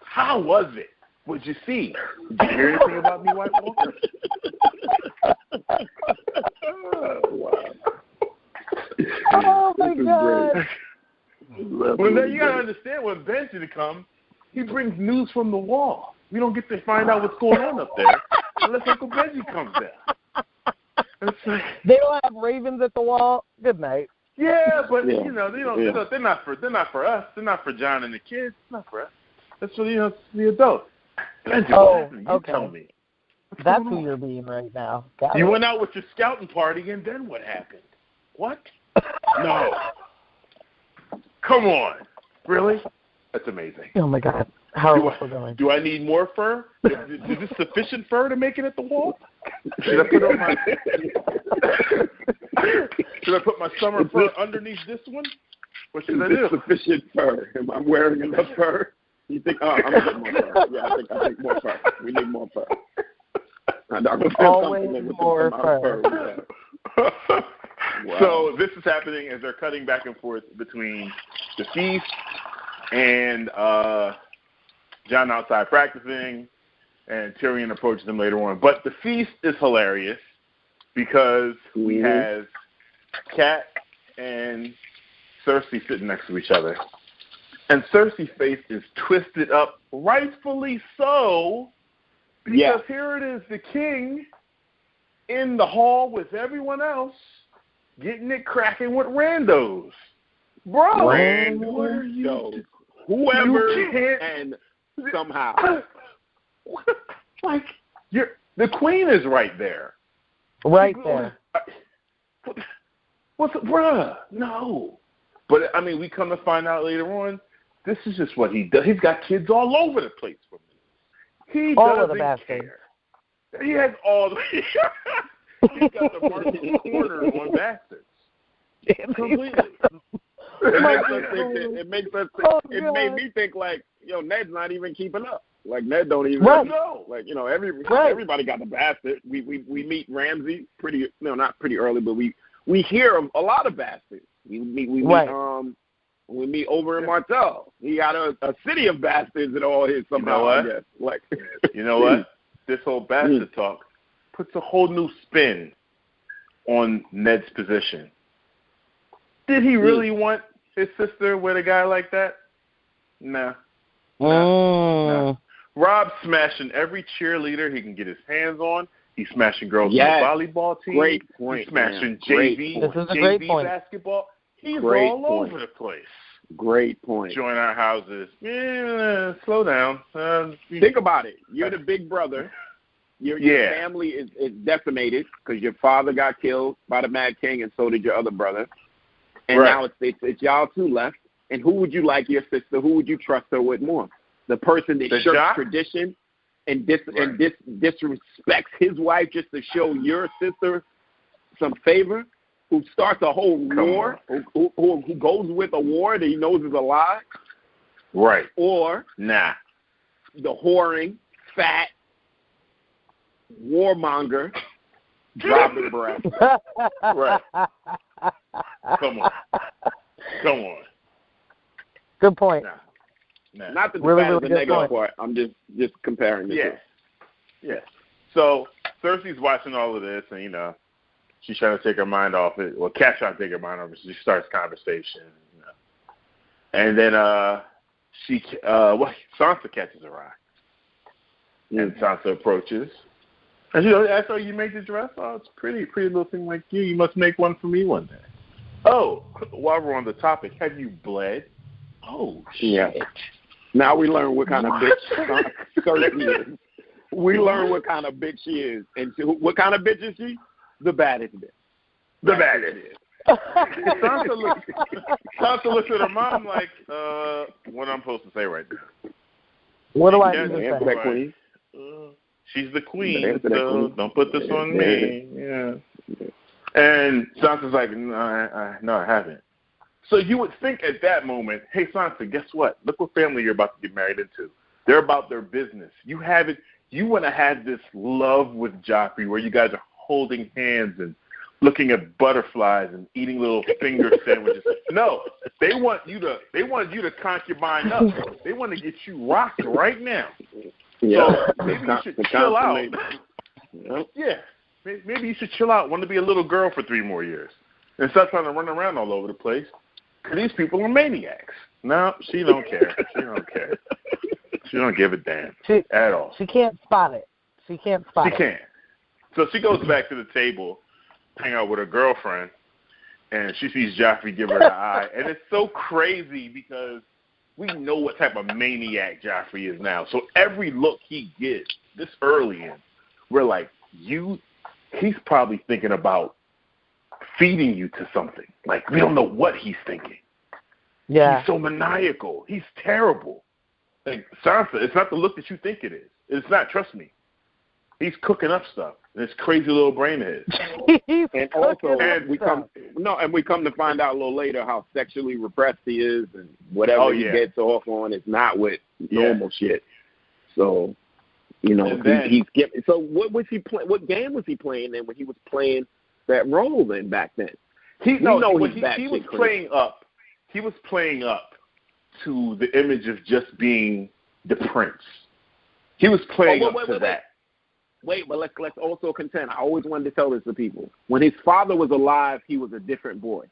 How was it? What did you see? Did you hear anything about me, White Walker? Oh, my God. Well, then you got to understand, when Benjamin comes, he brings news from the wall. We don't get to find out what's going on up there unless Uncle Benji comes there. Like, they don't have ravens at the wall. Good night. Yeah, but they're not for us. They're not for John and the kids. It's not for us. That's for the adults. Benji, what happened? You tell me. That's who you're being right now. You went out with your scouting party, and then what happened? What? No. Come on. Really? That's amazing. Oh, my God. How are we still going? Do I need more fur? Is this sufficient fur to make it at the wall? Should I put on my Should I put my summer fur underneath this one? What should I do? Sufficient fur. Am I wearing enough fur? You think, I'm getting more fur. Yeah, I think more fur. We need more fur. Always more fur. Wow. So this is happening as they're cutting back and forth between the feast and Jon outside practicing, and Tyrion approaches them later on. But the feast is hilarious because we have Kat and Cersei sitting next to each other. And Cersei's face is twisted up, rightfully so, because here it is, the king in the hall with everyone else, getting it cracking with randos. Bro, Rand, what are you? whoever You can't- and somehow. Like, the queen is right there. Right there. Bruh, no. But, I mean, we come to find out later on, this is just what he does. He's got kids all over the place for me. He All of the doesn't bastards. care. He has all the... He's got the Martin corner on bastards. Completely. It made me think like, Ned's not even keeping up. Like Ned don't even know. Like, everybody got the bastard. We meet Ramsay not pretty early, but we hear a lot of bastards. We meet over in Martell. He got a city of bastards in all his somehow. I guess. Like, you know what? This whole bastard talk puts a whole new spin on Ned's position. Did he really want his sister with a guy like that? Nah. Rob's smashing every cheerleader he can get his hands on. He's smashing girls on the volleyball team. Great point. He's smashing JV basketball. He's all over the place. Great point. Join our houses. Yeah, slow down. Think about it. You're the big brother. Your family is decimated because your father got killed by the Mad King, and so did your other brother. And now it's y'all two left. And who would you like your sister? Who would you trust her with more? The person that shirks tradition and disrespects his wife just to show your sister some favor, who starts a whole war, who goes with a war that he knows is a lie? Right. Or the whoring, fat, warmonger, dropping breath. Right. Come on. Good point. Nah. Not the really the negative part. I'm just comparing the two. Yeah. So Cersei's watching all of this, and she's trying to take her mind off it. Well, Kat's trying to take her mind off it. She starts conversation, and then Sansa catches her eye, and Sansa approaches. And that's how you make the dress? Oh, it's pretty little thing like you. You must make one for me one day. Oh, while we're on the topic, have you bled? Oh, shit. Yeah. Now we learn what kind of bitch Cersei is. We learn what kind of bitch she is. And what kind of bitch is she? The baddest bitch. The baddest. Sansa looks at her mom like, what am I supposed to say right now? What do I do to say? That queen? She's the queen, so don't put this on me. Yeah. And Sansa's like, no, I haven't. So you would think at that moment, hey, Sansa, guess what? Look what family you're about to get married into. They're about their business. You have it. You want to have this love with Joffrey where you guys are holding hands and looking at butterflies and eating little finger sandwiches. No, they want you to concubine up. They want to get you rocked right now. Yeah. So maybe you should chill out. Yeah. Maybe you should chill out. Want to be a little girl for 3 more years and stop trying to run around all over the place. Because these people are maniacs. No, she don't care. She don't care. She don't give a damn at all. She can't spot it. She can't. So she goes back to the table, hang out with her girlfriend, and she sees Joffrey give her the eye. And it's so crazy because we know what type of maniac Joffrey is now. So every look he gets this early in, we're like, he's probably thinking about feeding you to something. Like, we don't know what he's thinking. Yeah. He's so maniacal. He's terrible. Like Sansa, it's not the look that you think it is. It's not. Trust me. He's cooking up stuff. This crazy little brain of his. And also, we come to find out a little later how sexually repressed he is, and whatever he gets off on is not with normal shit. So, he's getting. So, what was he playing? What game was he playing in when he was playing that role then back then? He was playing up. He was playing up to the image of just being the prince. He was playing up to that. Wait, but let's also contend. I always wanted to tell this to people. When his father was alive, he was a different boy.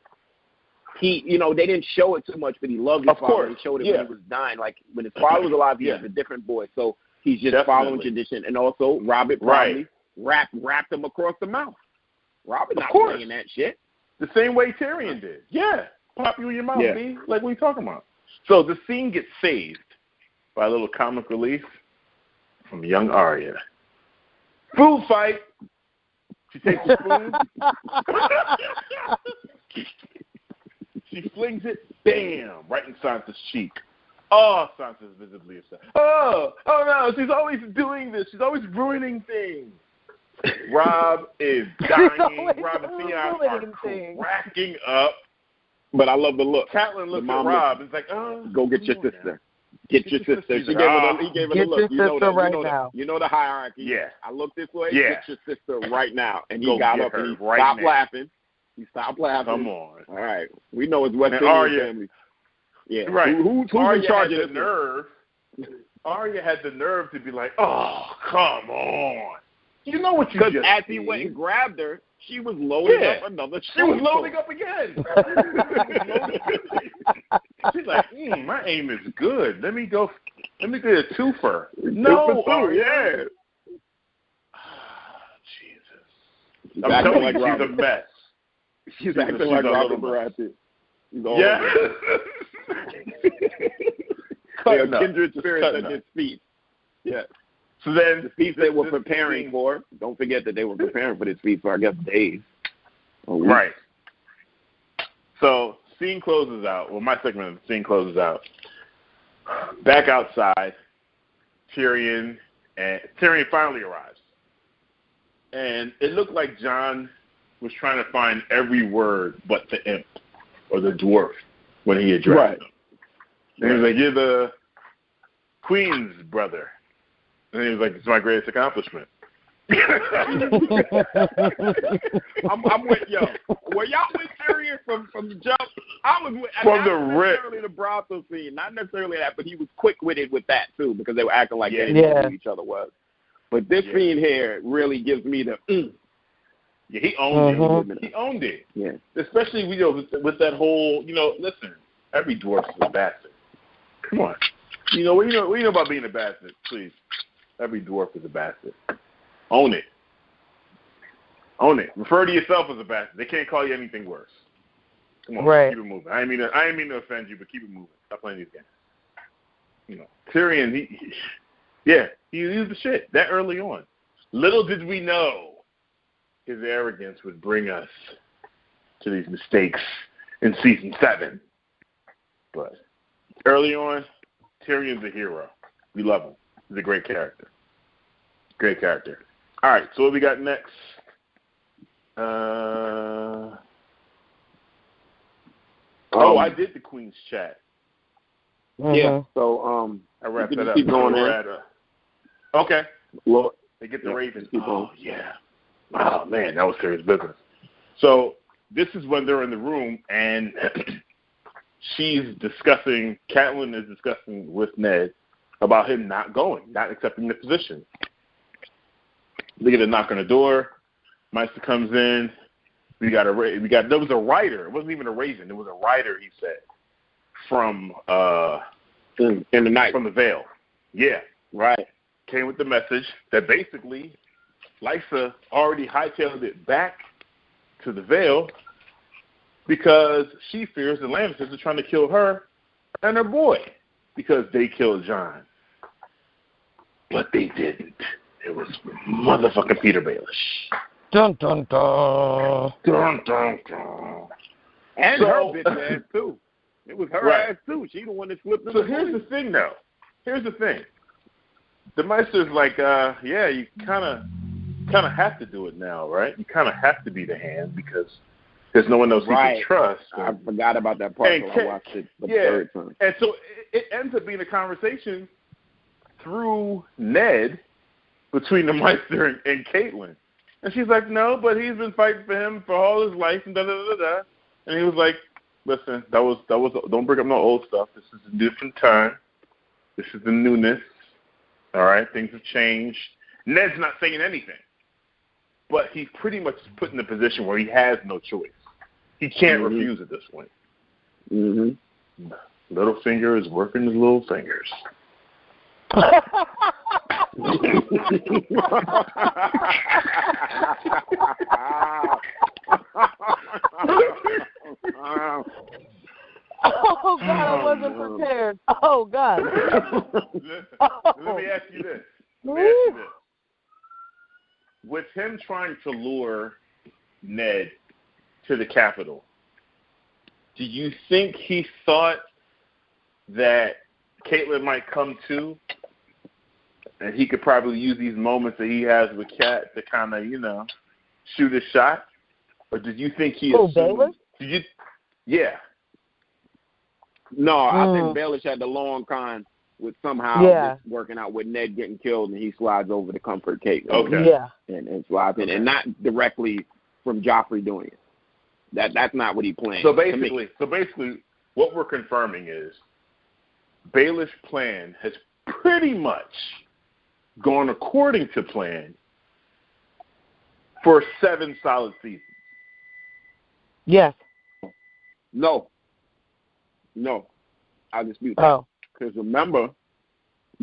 They didn't show it too much, but he loved his father. He showed it when he was dying. Like, when his father was alive, he was a different boy. So he's just following tradition. And also, Robert probably wrapped him across the mouth. Robert not playing that shit. The same way Tyrion did. Yeah. Pop you in your mouth, B. Like, what are you talking about? So the scene gets saved by a little comic relief from young Arya. Food fight. She takes the spoon. She flings it, bam, right in Sansa's cheek. Oh, Sansa's visibly upset. Oh no, she's always doing this. She's always ruining things. Rob is dying. Rob and Theon are cracking up. But I love the look. Catelyn looks at Rob and is like, go get your sister. Get your sister. He gave her the look. You know the hierarchy. Yeah. I look this way. Yeah. Get your sister right now. And he got up and he stopped laughing. He stopped laughing. Come on. All right. We know it's West Indian family. Yeah. Right. Who's in charge of this nerve? Arya had the nerve to be like, oh, come on. You know what you just Because as he went and grabbed her, she was loading up another She was loading up again. She's like, my aim is good. Let me get a twofer. No, yeah. Jesus. I'm telling you, she's a mess. She's acting like Robert Baratheon. Yeah. Kindred spirits at his feet. Yeah. So then, the feast they were preparing for, don't forget that they were preparing for this feast for, I guess, days. Right. So, scene closes out. Well, my segment of the scene closes out. Back outside, Tyrion finally arrives. And it looked like Jon was trying to find every word but the imp or the dwarf when he addressed him. And he was like, you're the queen's brother. And he was like, it's my greatest accomplishment. I'm with Were y'all with Tyrion from the jump? I was with from the rip. Not necessarily the brothel scene, not necessarily that, but he was quick-witted with that too because they were acting like they didn't know who each other was. But this scene here really gives me the. Yeah, he owned it. He owned it. Yeah, especially with that whole. Listen, every dwarf is a bastard. Come on, we know about being a bastard. Please, every dwarf is a bastard. Own it. Own it. Refer to yourself as a bastard. They can't call you anything worse. Come on, keep it moving. I didn't mean to offend you, but keep it moving. Stop playing these games. Tyrion, he used the shit that early on. Little did we know his arrogance would bring us to these mistakes in season 7. But early on, Tyrion's a hero. We love him. He's a great character. Great character. All right, so what we got next? I did the Queen's chat. Yeah, so I wrapped that up. Keep going okay. Lord. They get the Ravens. Oh, yeah. Oh, man, that was serious business. So this is when they're in the room, and Catelyn is discussing with Ned about him not accepting the position. They get a knock on the door. Meister comes in. There was a writer. It wasn't even a Raven. It was a writer, he said, from in the night. From the Vale. Yeah. Right. Came with the message that basically Lysa already hightailed it back to the Vale because she fears the Lannisters are trying to kill her and her boy because they killed Jon. But they didn't. It was motherfucking Peter Baelish. Dun, dun, dun. Dun, dun, dun. And her bitch ass, too. It was her ass, too. She the one that flipped the So here's the thing, though. here's the thing. The Meister's like, yeah, you kind of have to do it now, right? You kind of have to be the hand because there's no one else you can trust. I forgot about that part until I watched it the third time. And so it ends up being a conversation through Ned between the Meister and Caitlin. And she's like, no, but he's been fighting for him for all his life and da-da-da-da. And he was like, listen, that was. Don't bring up no old stuff. This is a different time. This is the newness. All right? Things have changed. Ned's not saying anything. But he's pretty much put in a position where he has no choice. He can't refuse at this point. Mm-hmm. Littlefinger is working his little fingers. Oh, God, I wasn't prepared. Oh, God. Let me ask you this. With him trying to lure Ned to the Capitol, do you think he thought that Caitlin might come to, and he could probably use these moments that he has with Kat to kind of, shoot a shot? Or did you think he assumed? Baelish? Yeah. No, I think Baelish had the long con with somehow just working out with Ned getting killed, and he slides over to comfort Caitlin. Okay. Yeah. And slides in, and not directly from Joffrey doing it. That's not what he planned. So basically, what we're confirming is Baelish's plan has pretty much gone according to plan for 7 solid seasons. Yes. No, I'll dispute that. Oh. Because remember,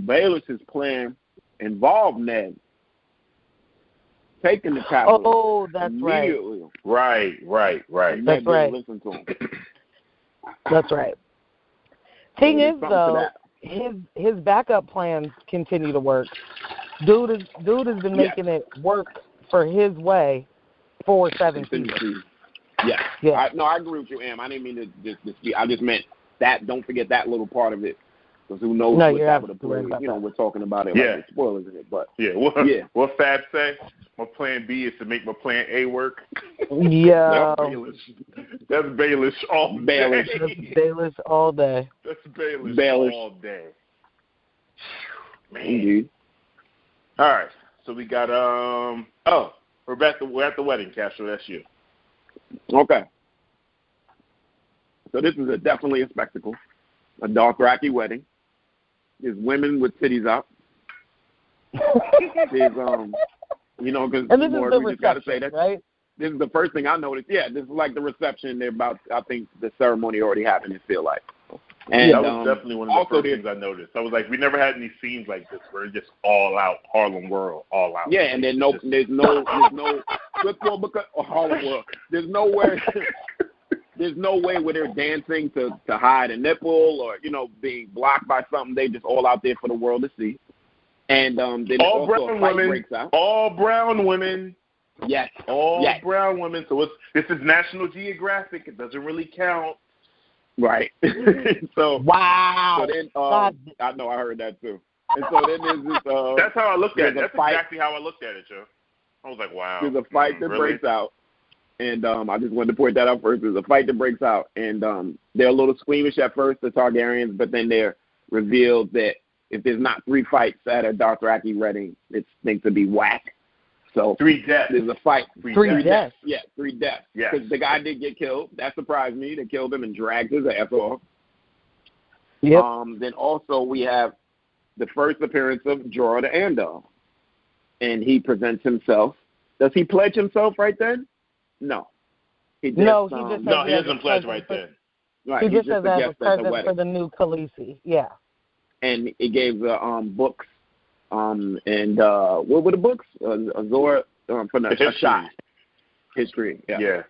Baelish's plan involved Ned taking the Capitol. Oh, that's immediately. Right. That's right. Listen to him. That's right. Thing is, though, his backup plans continue to work. Dude has been making it work for his way for 7 seasons. Yeah. I agree with you, Am. I didn't mean to just dispute. I just meant that. Don't forget that little part of it. Because who knows what that would have played. We're talking about it like the spoilers in it. But what Fab say? My plan B is to make my plan A work. Yeah. That's Baelish all day. That's Baelish all day. That's Baelish all day. Man. Indeed. All right. So we got we're at the wedding, Castro. That's you. Okay. So this is definitely a spectacle. A Dothraki wedding. There's women with titties out. There's because we just got to say that. Right? This is the first thing I noticed. Yeah, this is like the reception. They're about. I think the ceremony already happened. It feel like. And that was definitely one of the first things I noticed. I was like, we never had any scenes like this where it's just all out Harlem World, all out. Yeah, and there's no Harlem World. There's no way where they're dancing to hide a nipple or being blocked by something. They just all out there for the world to see. And then all also brown a fight women. breaks out. All brown women. Yes. All brown women. So this is National Geographic. It doesn't really count. Right. So wow. So then, I know I heard that too. And so then there's this. That's how I looked at it. That's exactly how I looked at it, Joe. I was like, wow. There's a fight that breaks out, and I just wanted to point that out first. There's a fight that breaks out, and they're a little squeamish at first, the Targaryens, but then they're revealed that if there's not 3 fights at a Dothraki wedding, it's think to be whack. So 3 deaths. There's a fight. 3 deaths. Yeah, 3 deaths. Yeah. Because the guy did get killed. That surprised me. They killed him and dragged his ass off. Yep. Then also we have the first appearance of Jorah the Andal. And he presents himself. Does he pledge himself right then? No. He doesn't pledge right then. Right. He just says that as a present for the new Khaleesi. Yeah. And he gave the books. And what were the books? Azor from the shot history. Yeah.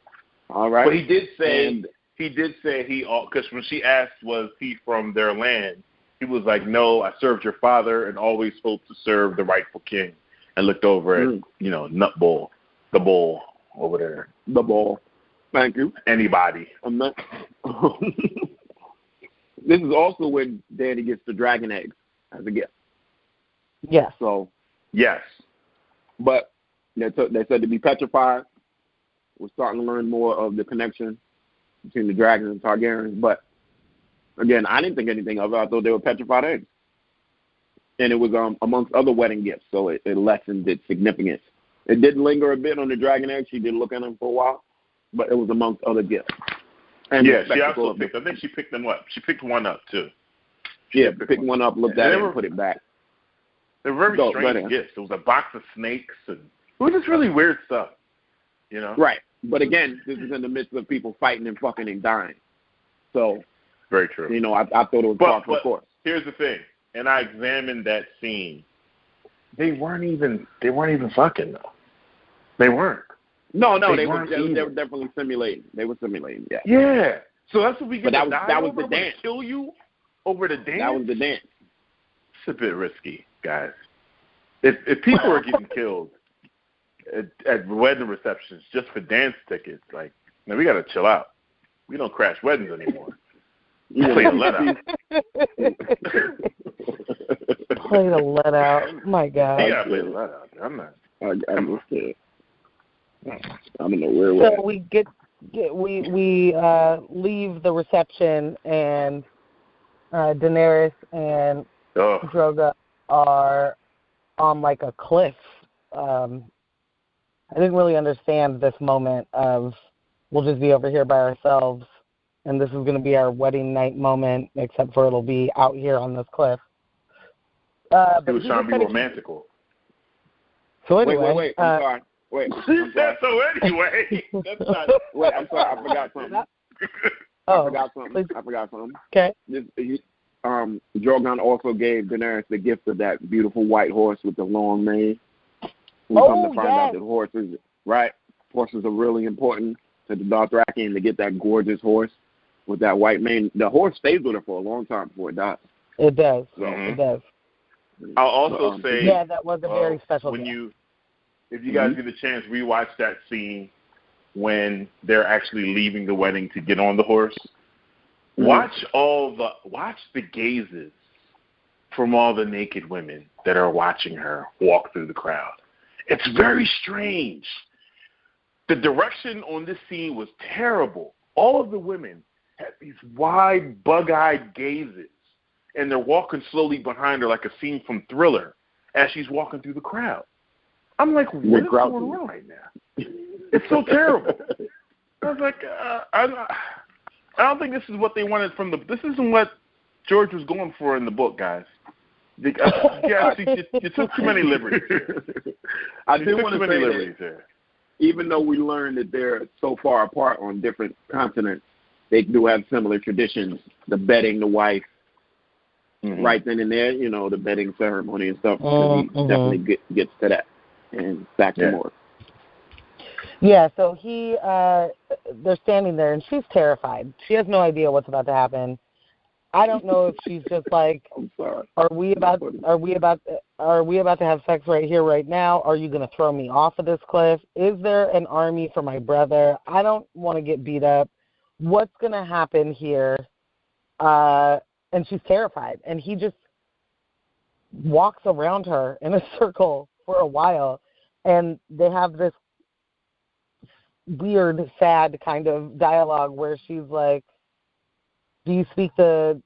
All right. But he did say because when she asked was he from their land, he was like, no, I served your father and always hoped to serve the rightful king. And looked over at Nut Bull, the bull over there. The bull. Thank you. Anybody. I'm not. This is also when Danny gets the dragon eggs. as a gift. Yes. So, Yes. but they said to be petrified. We're starting to learn more of the connection between the dragons and Targaryens. But again, I didn't think anything of it. I thought they were petrified eggs, and it was amongst other wedding gifts, so it lessened its significance. It did linger a bit on the dragon egg. She did look at them for a while, but it was amongst other gifts. And yeah, she also picked. I think she picked them up. She picked one up too. Picked one up, looked at it, and put it back. They were very strange gifts. There was a box of snakes, and it was just really weird stuff. You know? Right. But again, this is in the midst of people fighting and fucking and dying. So, very true. You know, I thought it was par for the course. Here's the thing, and I examined that scene. They weren't even fucking though. They weren't. No, they were definitely simulating. They were simulating. Yeah. Yeah. So that's what we get. But that was the dance. Kill you over the dance. That was the dance. It's a bit risky, guys. If people are getting killed at wedding receptions just for dance tickets, like, man, we gotta chill out. We don't crash weddings anymore. Play a let out. Play the let out. My God. Yeah, play the let out. I'm not. I'm scared. I don't know where we're So we we leave the reception, and Daenerys and Drogo are on like a cliff. I didn't really understand this moment of we'll just be over here by ourselves, and this is going to be our wedding night moment, except for it'll be out here on this cliff. But it was trying to be romantical. So anyway, wait, I'm sorry. Wait, I'm sorry. So anyway, that's not. Wait, I'm sorry. I forgot something. I forgot something. Okay. Drogon also gave Daenerys the gift of that beautiful white horse with the long mane. We come to find out that horses are really important to the Dothraki, and to get that gorgeous horse with that white mane. The horse stays with her for a long time before it dies. It does. So, It does. I'll also say, that was a very special. If you guys get a chance, rewatch that scene when they're actually leaving the wedding to get on the horse. Watch the gazes from all the naked women that are watching her walk through the crowd. It's very strange. The direction on this scene was terrible. All of the women had these wide, bug-eyed gazes, and they're walking slowly behind her like a scene from Thriller as she's walking through the crowd. I'm like, what is going on right now? It's so terrible. I was like, I don't think this is what they wanted from this isn't what George was going for in the book, guys. You took too many liberties. I do want to say that even though we learned that they're so far apart on different continents, they do have similar traditions. The bedding the wife, right then and there, the bedding ceremony and stuff. He definitely gets to that and back to more. Yeah, so they're standing there, and she's terrified. She has no idea what's about to happen. I don't know if she's just like, I'm sorry. Are we about to have sex right here, right now? Are you going to throw me off of this cliff? Is there an army for my brother? I don't want to get beat up. What's going to happen here? And she's terrified, and he just walks around her in a circle for a while, and they have this weird, sad kind of dialogue where she's like, do you speak the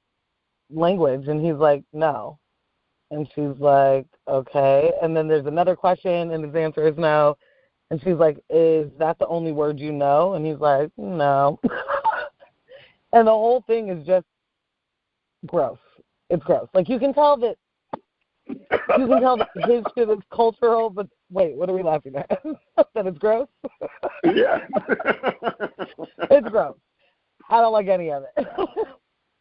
language? And he's like, no. And she's like, okay. And then there's another question, and his answer is no. And she's like, is that the only word you know? And he's like, no. And the whole thing is just gross. It's gross. Like, you can tell that his shit is cultural, but wait, what are we laughing at? That it's gross? Yeah. It's gross. I don't like any of it.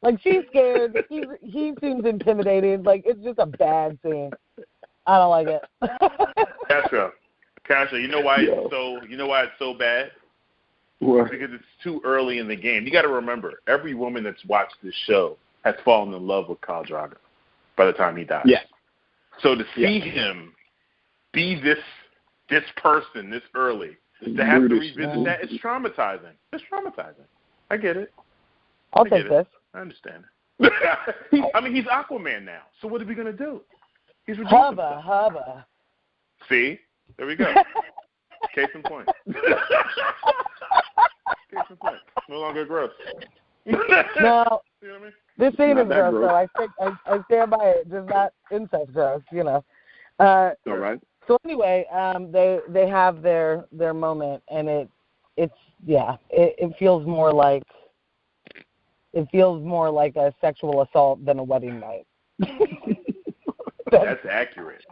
Like, she's scared. He seems intimidated. Like, it's just a bad scene. I don't like it. Kasha, you know why it's so bad? What? Because it's too early in the game. You got to remember, every woman that's watched this show has fallen in love with Khal Drogo by the time he dies. Yeah. So to see him be this person this early, to have to revisit that, it's traumatizing. It's traumatizing. I get it. I'll take this. I understand He's Aquaman now. So what are we gonna do? He's hubba. See, there we go. Case in point. Case in point. No longer gross. No, you know what I mean? this scene is gross, gross. so I stand by it. Just not incest gross, All right. So anyway, they have their moment, and it feels more like a sexual assault than a wedding night. That's accurate.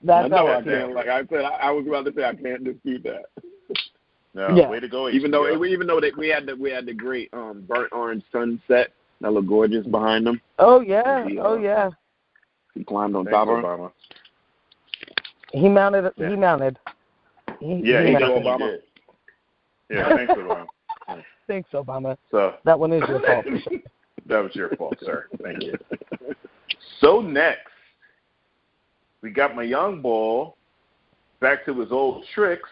That's how I can't. Like I said, I was about to say I can't dispute that. No, way to go. Even though we had the great burnt orange sunset that looked gorgeous behind them. Oh yeah. He climbed on top of her. He mounted. Yeah. He mounted. He did. Obama. Yeah, thanks, Obama. Thanks, Obama. So that one is your fault. That was your fault, sir. Thank you. So next, we got my young bull back to his old tricks,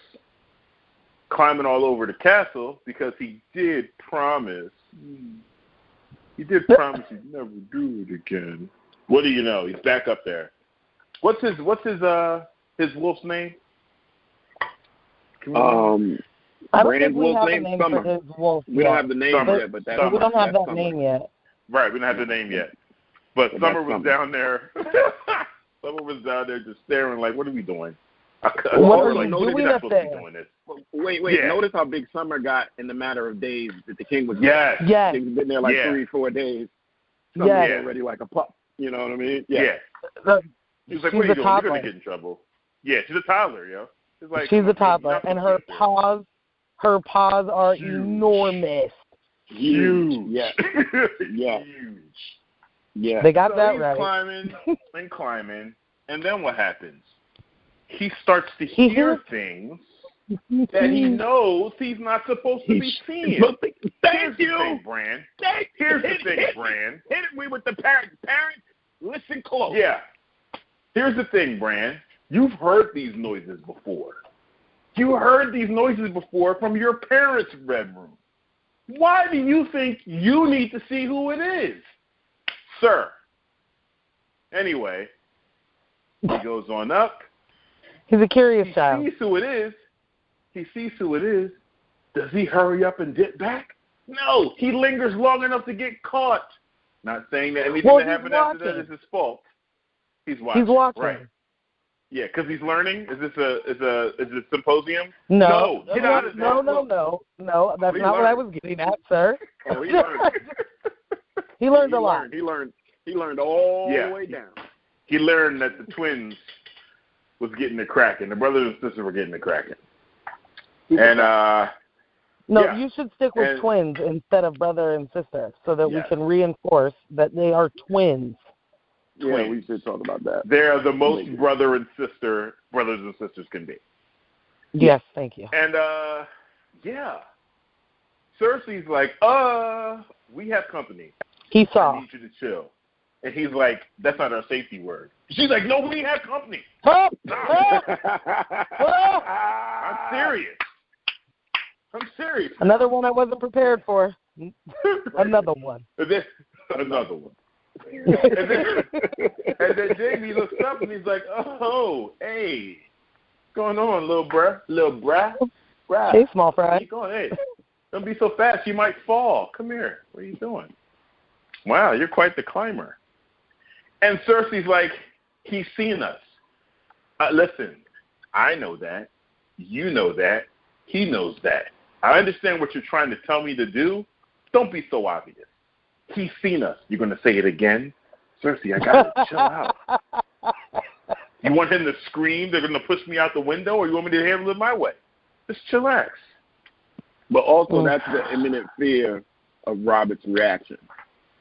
climbing all over the castle because he did promise. He did promise he'd never do it again. What do you know? He's back up there. What's his wolf's name? I don't think we have a name Summer. for his wolf We don't have the name Summer. yet, but that's we don't have that Summer. name yet. Right, we don't have the name yet. But Summer was down there. Summer was down there just staring like, what are we doing? What are you we're doing not up supposed there? to be doing this. Wait. Yeah. Notice how big Summer got in the matter of days that the king was Yes. Yes. He's been there like 3-4 days. Summer's Yes. already like a pup. You know what I mean? Yeah. He was like, what are you doing? You're going to get in trouble. Yeah, she's a toddler, yo. It's like, she's a toddler, and her paws are enormous. Huge. Yeah. Yeah. Huge. Yeah. They got So that he's right. climbing, and then what happens? He starts to hear things that he knows he's not supposed to be seeing. Thank you. Thing, Bran. Here's the thing, Bran. Hit me with the parent. Parent, listen close. Yeah. Here's the thing, Bran. You've heard these noises before. You heard these noises before from your parents' bedroom. Why do you think you need to see who it is, sir? Anyway, he goes on up. He's a curious child. He sees who it is. Does he hurry up and dip back? No. He lingers long enough to get caught. Not saying that anything that happened after that is his fault. He's watching. Right. Yeah, because he's learning. Is this a symposium? No. Get out of there. No. That's not what I was getting at, sir. Oh, he learned. He learned a lot. He learned all the way down. He learned that the twins was getting it cracking. The brothers and sisters were getting it cracking. And you should stick with twins instead of brother and sister, so that we can reinforce that they are twins. Yeah, we should talk about that. They're the most brothers and sisters can be. Yes, thank you. And Cersei's like, we have company. He saw. I need you to chill. And he's like, that's not our safety word. She's like, no, we have company. I'm serious. Another one I wasn't prepared for. Another one. Another one. and then Jamie looks up and he's like, oh, hey, what's going on, little bruh? Hey, small fry. Where you going? Hey, don't be so fast. You might fall. Come here. What are you doing? Wow, you're quite the climber. And Cersei's like, he's seen us. Listen, I know that. You know that. He knows that. I understand what you're trying to tell me to do. Don't be so obvious. He's seen us. You're going to say it again? Cersei, I got to chill out. You want him to scream, they're going to push me out the window, or you want me to handle it my way? Just chillax. But also, that's the imminent fear of Robert's reaction.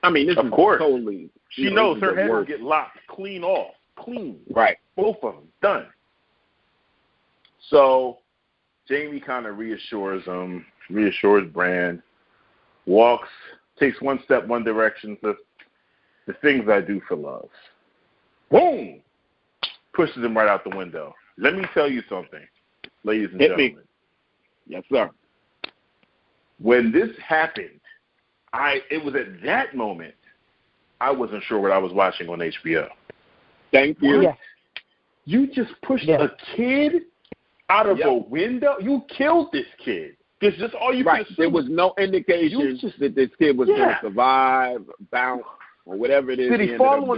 I mean, this is totally... She knows her head will get lopped clean off. Clean. Right. Both of them. Done. So, Jamie kind of reassures Bran, takes one step, one direction, says, the things I do for love. Boom! Pushes him right out the window. Let me tell you something, ladies and gentlemen. Me. Yes, sir. When this happened, it was at that moment I wasn't sure what I was watching on HBO. Thank you. Yes. You just pushed a kid out of a window? You killed this kid. It's just all you could assume. There was no indication that this kid was going to survive, bounce, or whatever it is. Did he fall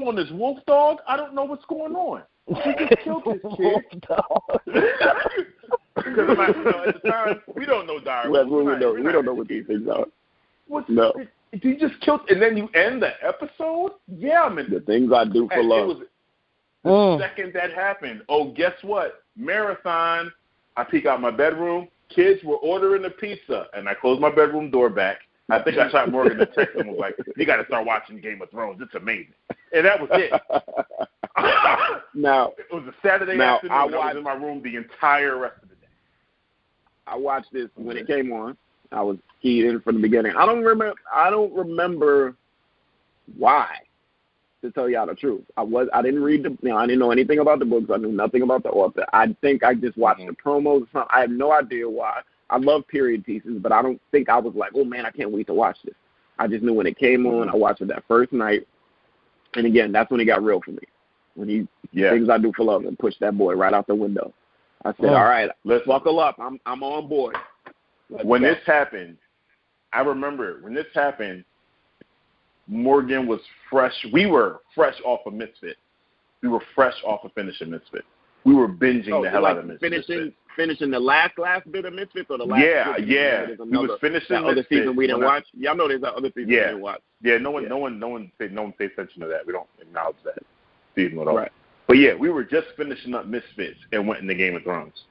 on his wolf dog? I don't know what's going on. He just killed this kid. Because at the time, we don't know dialogue. We don't know what these things are. Did you just kill, and then you end the episode? Yeah, man. The things I do for love. It was the second that happened. Oh, guess what? Marathon. I peek out my bedroom. Kids were ordering a pizza, and I closed my bedroom door back. I think I shot Morgan a text and was like, "You got to start watching Game of Thrones. It's amazing." And that was it. Now it was a Saturday afternoon. I was in my room the entire rest of the day. I watched this when it came on. I was keyed in from the beginning. I don't remember why. To tell y'all the truth, I didn't read I didn't know anything about the books. I knew nothing about the author. I think I just watched the promos or something. I have no idea why. I love period pieces, but I don't think I was like, oh man, I can't wait to watch this. I just knew when it came on, I watched it that first night, and again, that's when it got real for me. When things I do for love and pushed that boy right out the window. I said, all right, let's buckle up. I'm on board. When this happened, I remember when this happened. Morgan was fresh. We were fresh off of Misfit. We were fresh off of finishing Misfit. We were binging the hell out of Misfit. Finishing the last bit of Misfit or the last? Yeah. We was finishing the other season we didn't watch. Y'all know there's that other season we didn't watch. Yeah, no one paid attention to that. We don't acknowledge that season at all. Right. But yeah, we were just finishing up Misfits and went into Game of Thrones.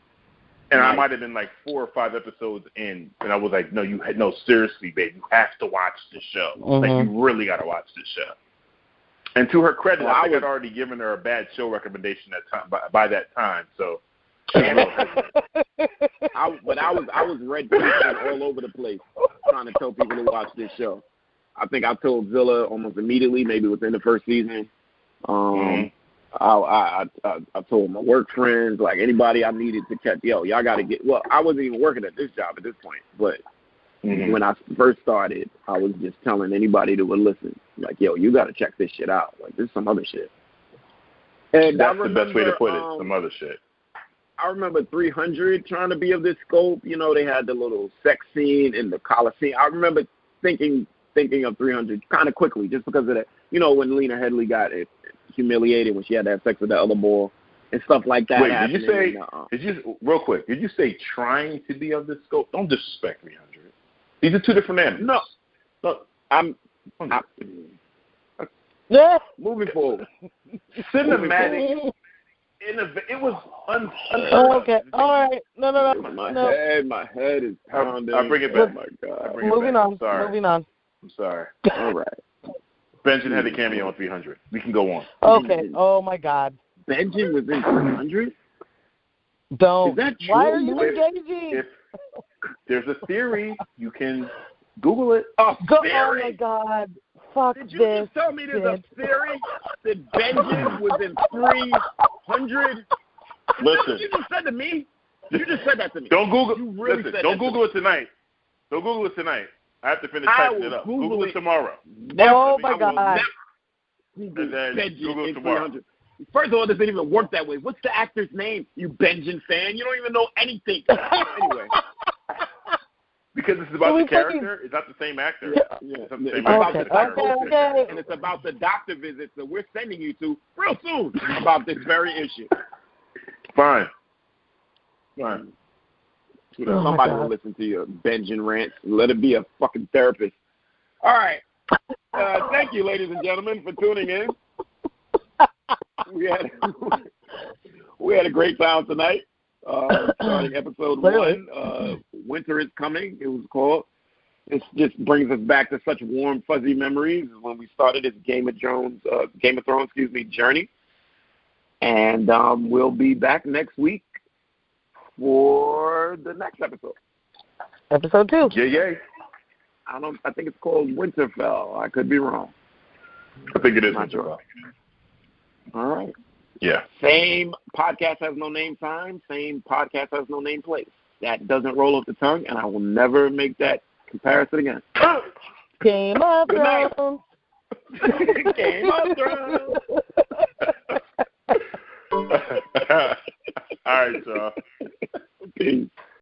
And I might have been like 4 or 5 episodes in, and I was like, no, seriously, babe, you have to watch this show. Like, you really got to watch this show. And to her credit, I think I'd already given her a bad show recommendation by that time. So, I was red all over the place trying to tell people to watch this show. I think I told Zilla almost immediately, maybe within the first season. I told my work friends, like anybody I needed to catch, y'all got to get. Well, I wasn't even working at this job at this point, but when I first started, I was just telling anybody that would listen, like, yo, you got to check this shit out. Like, this is some other shit. And that's the best way to put it, some other shit. I remember 300 trying to be of this scope. You know, they had the little sex scene in the Coliseum. I remember thinking of 300 kind of quickly just because of that. You know, when Lena Headey got humiliated when she had to have sex with that other boy and stuff like that. Wait, did you real quick, did you say trying to be of this scope? Don't disrespect 300. These are 2 different animals. No, moving forward. Cinematic. It was okay. All right. No. My head is pounding. I'll bring it back. Oh my God. Moving on. I'm sorry. All right. Benjamin had a cameo on 300. We can go on. Okay. Oh my God. Benjamin was in 300? Don't. Is that true? Why are you engaging? If there's a theory, you can Google it. Oh my God. Fuck Did this. you just tell me there's a theory that Benjamin was in 300? Listen. You just said to me? You just said that to me. Don't Google. You really listen. said Don't that Google it tonight. Don't Google it tonight. I have to finish typing it up. Google it tomorrow. Oh my God. And then Google it tomorrow. First of all, it doesn't even work that way. What's the actor's name, you Benjamin fan? You don't even know anything. Anyway. Because this is about the character. It's not the same actor. Yeah. It's not the same actor. Okay. And it's about the doctor visits that we're sending you to real soon about this very issue. Fine. Somebody will listen to your Benjamin rant. Let it be a fucking therapist. All right. Thank you, ladies and gentlemen, for tuning in. We had a great time tonight. Starting episode 1, Winter is Coming, it was called. This just brings us back to such warm, fuzzy memories when we started this Game of Thrones journey. And we'll be back next week for the next episode. Episode 2. Yay. I think it's called Winterfell. I could be wrong. I think it is Winterfell. All right. Yeah. Same podcast has no name time. Same podcast has no name place. That doesn't roll off the tongue, and I will never make that comparison again. Game of Thrones. Game of Thrones. All right, y'all. Peace.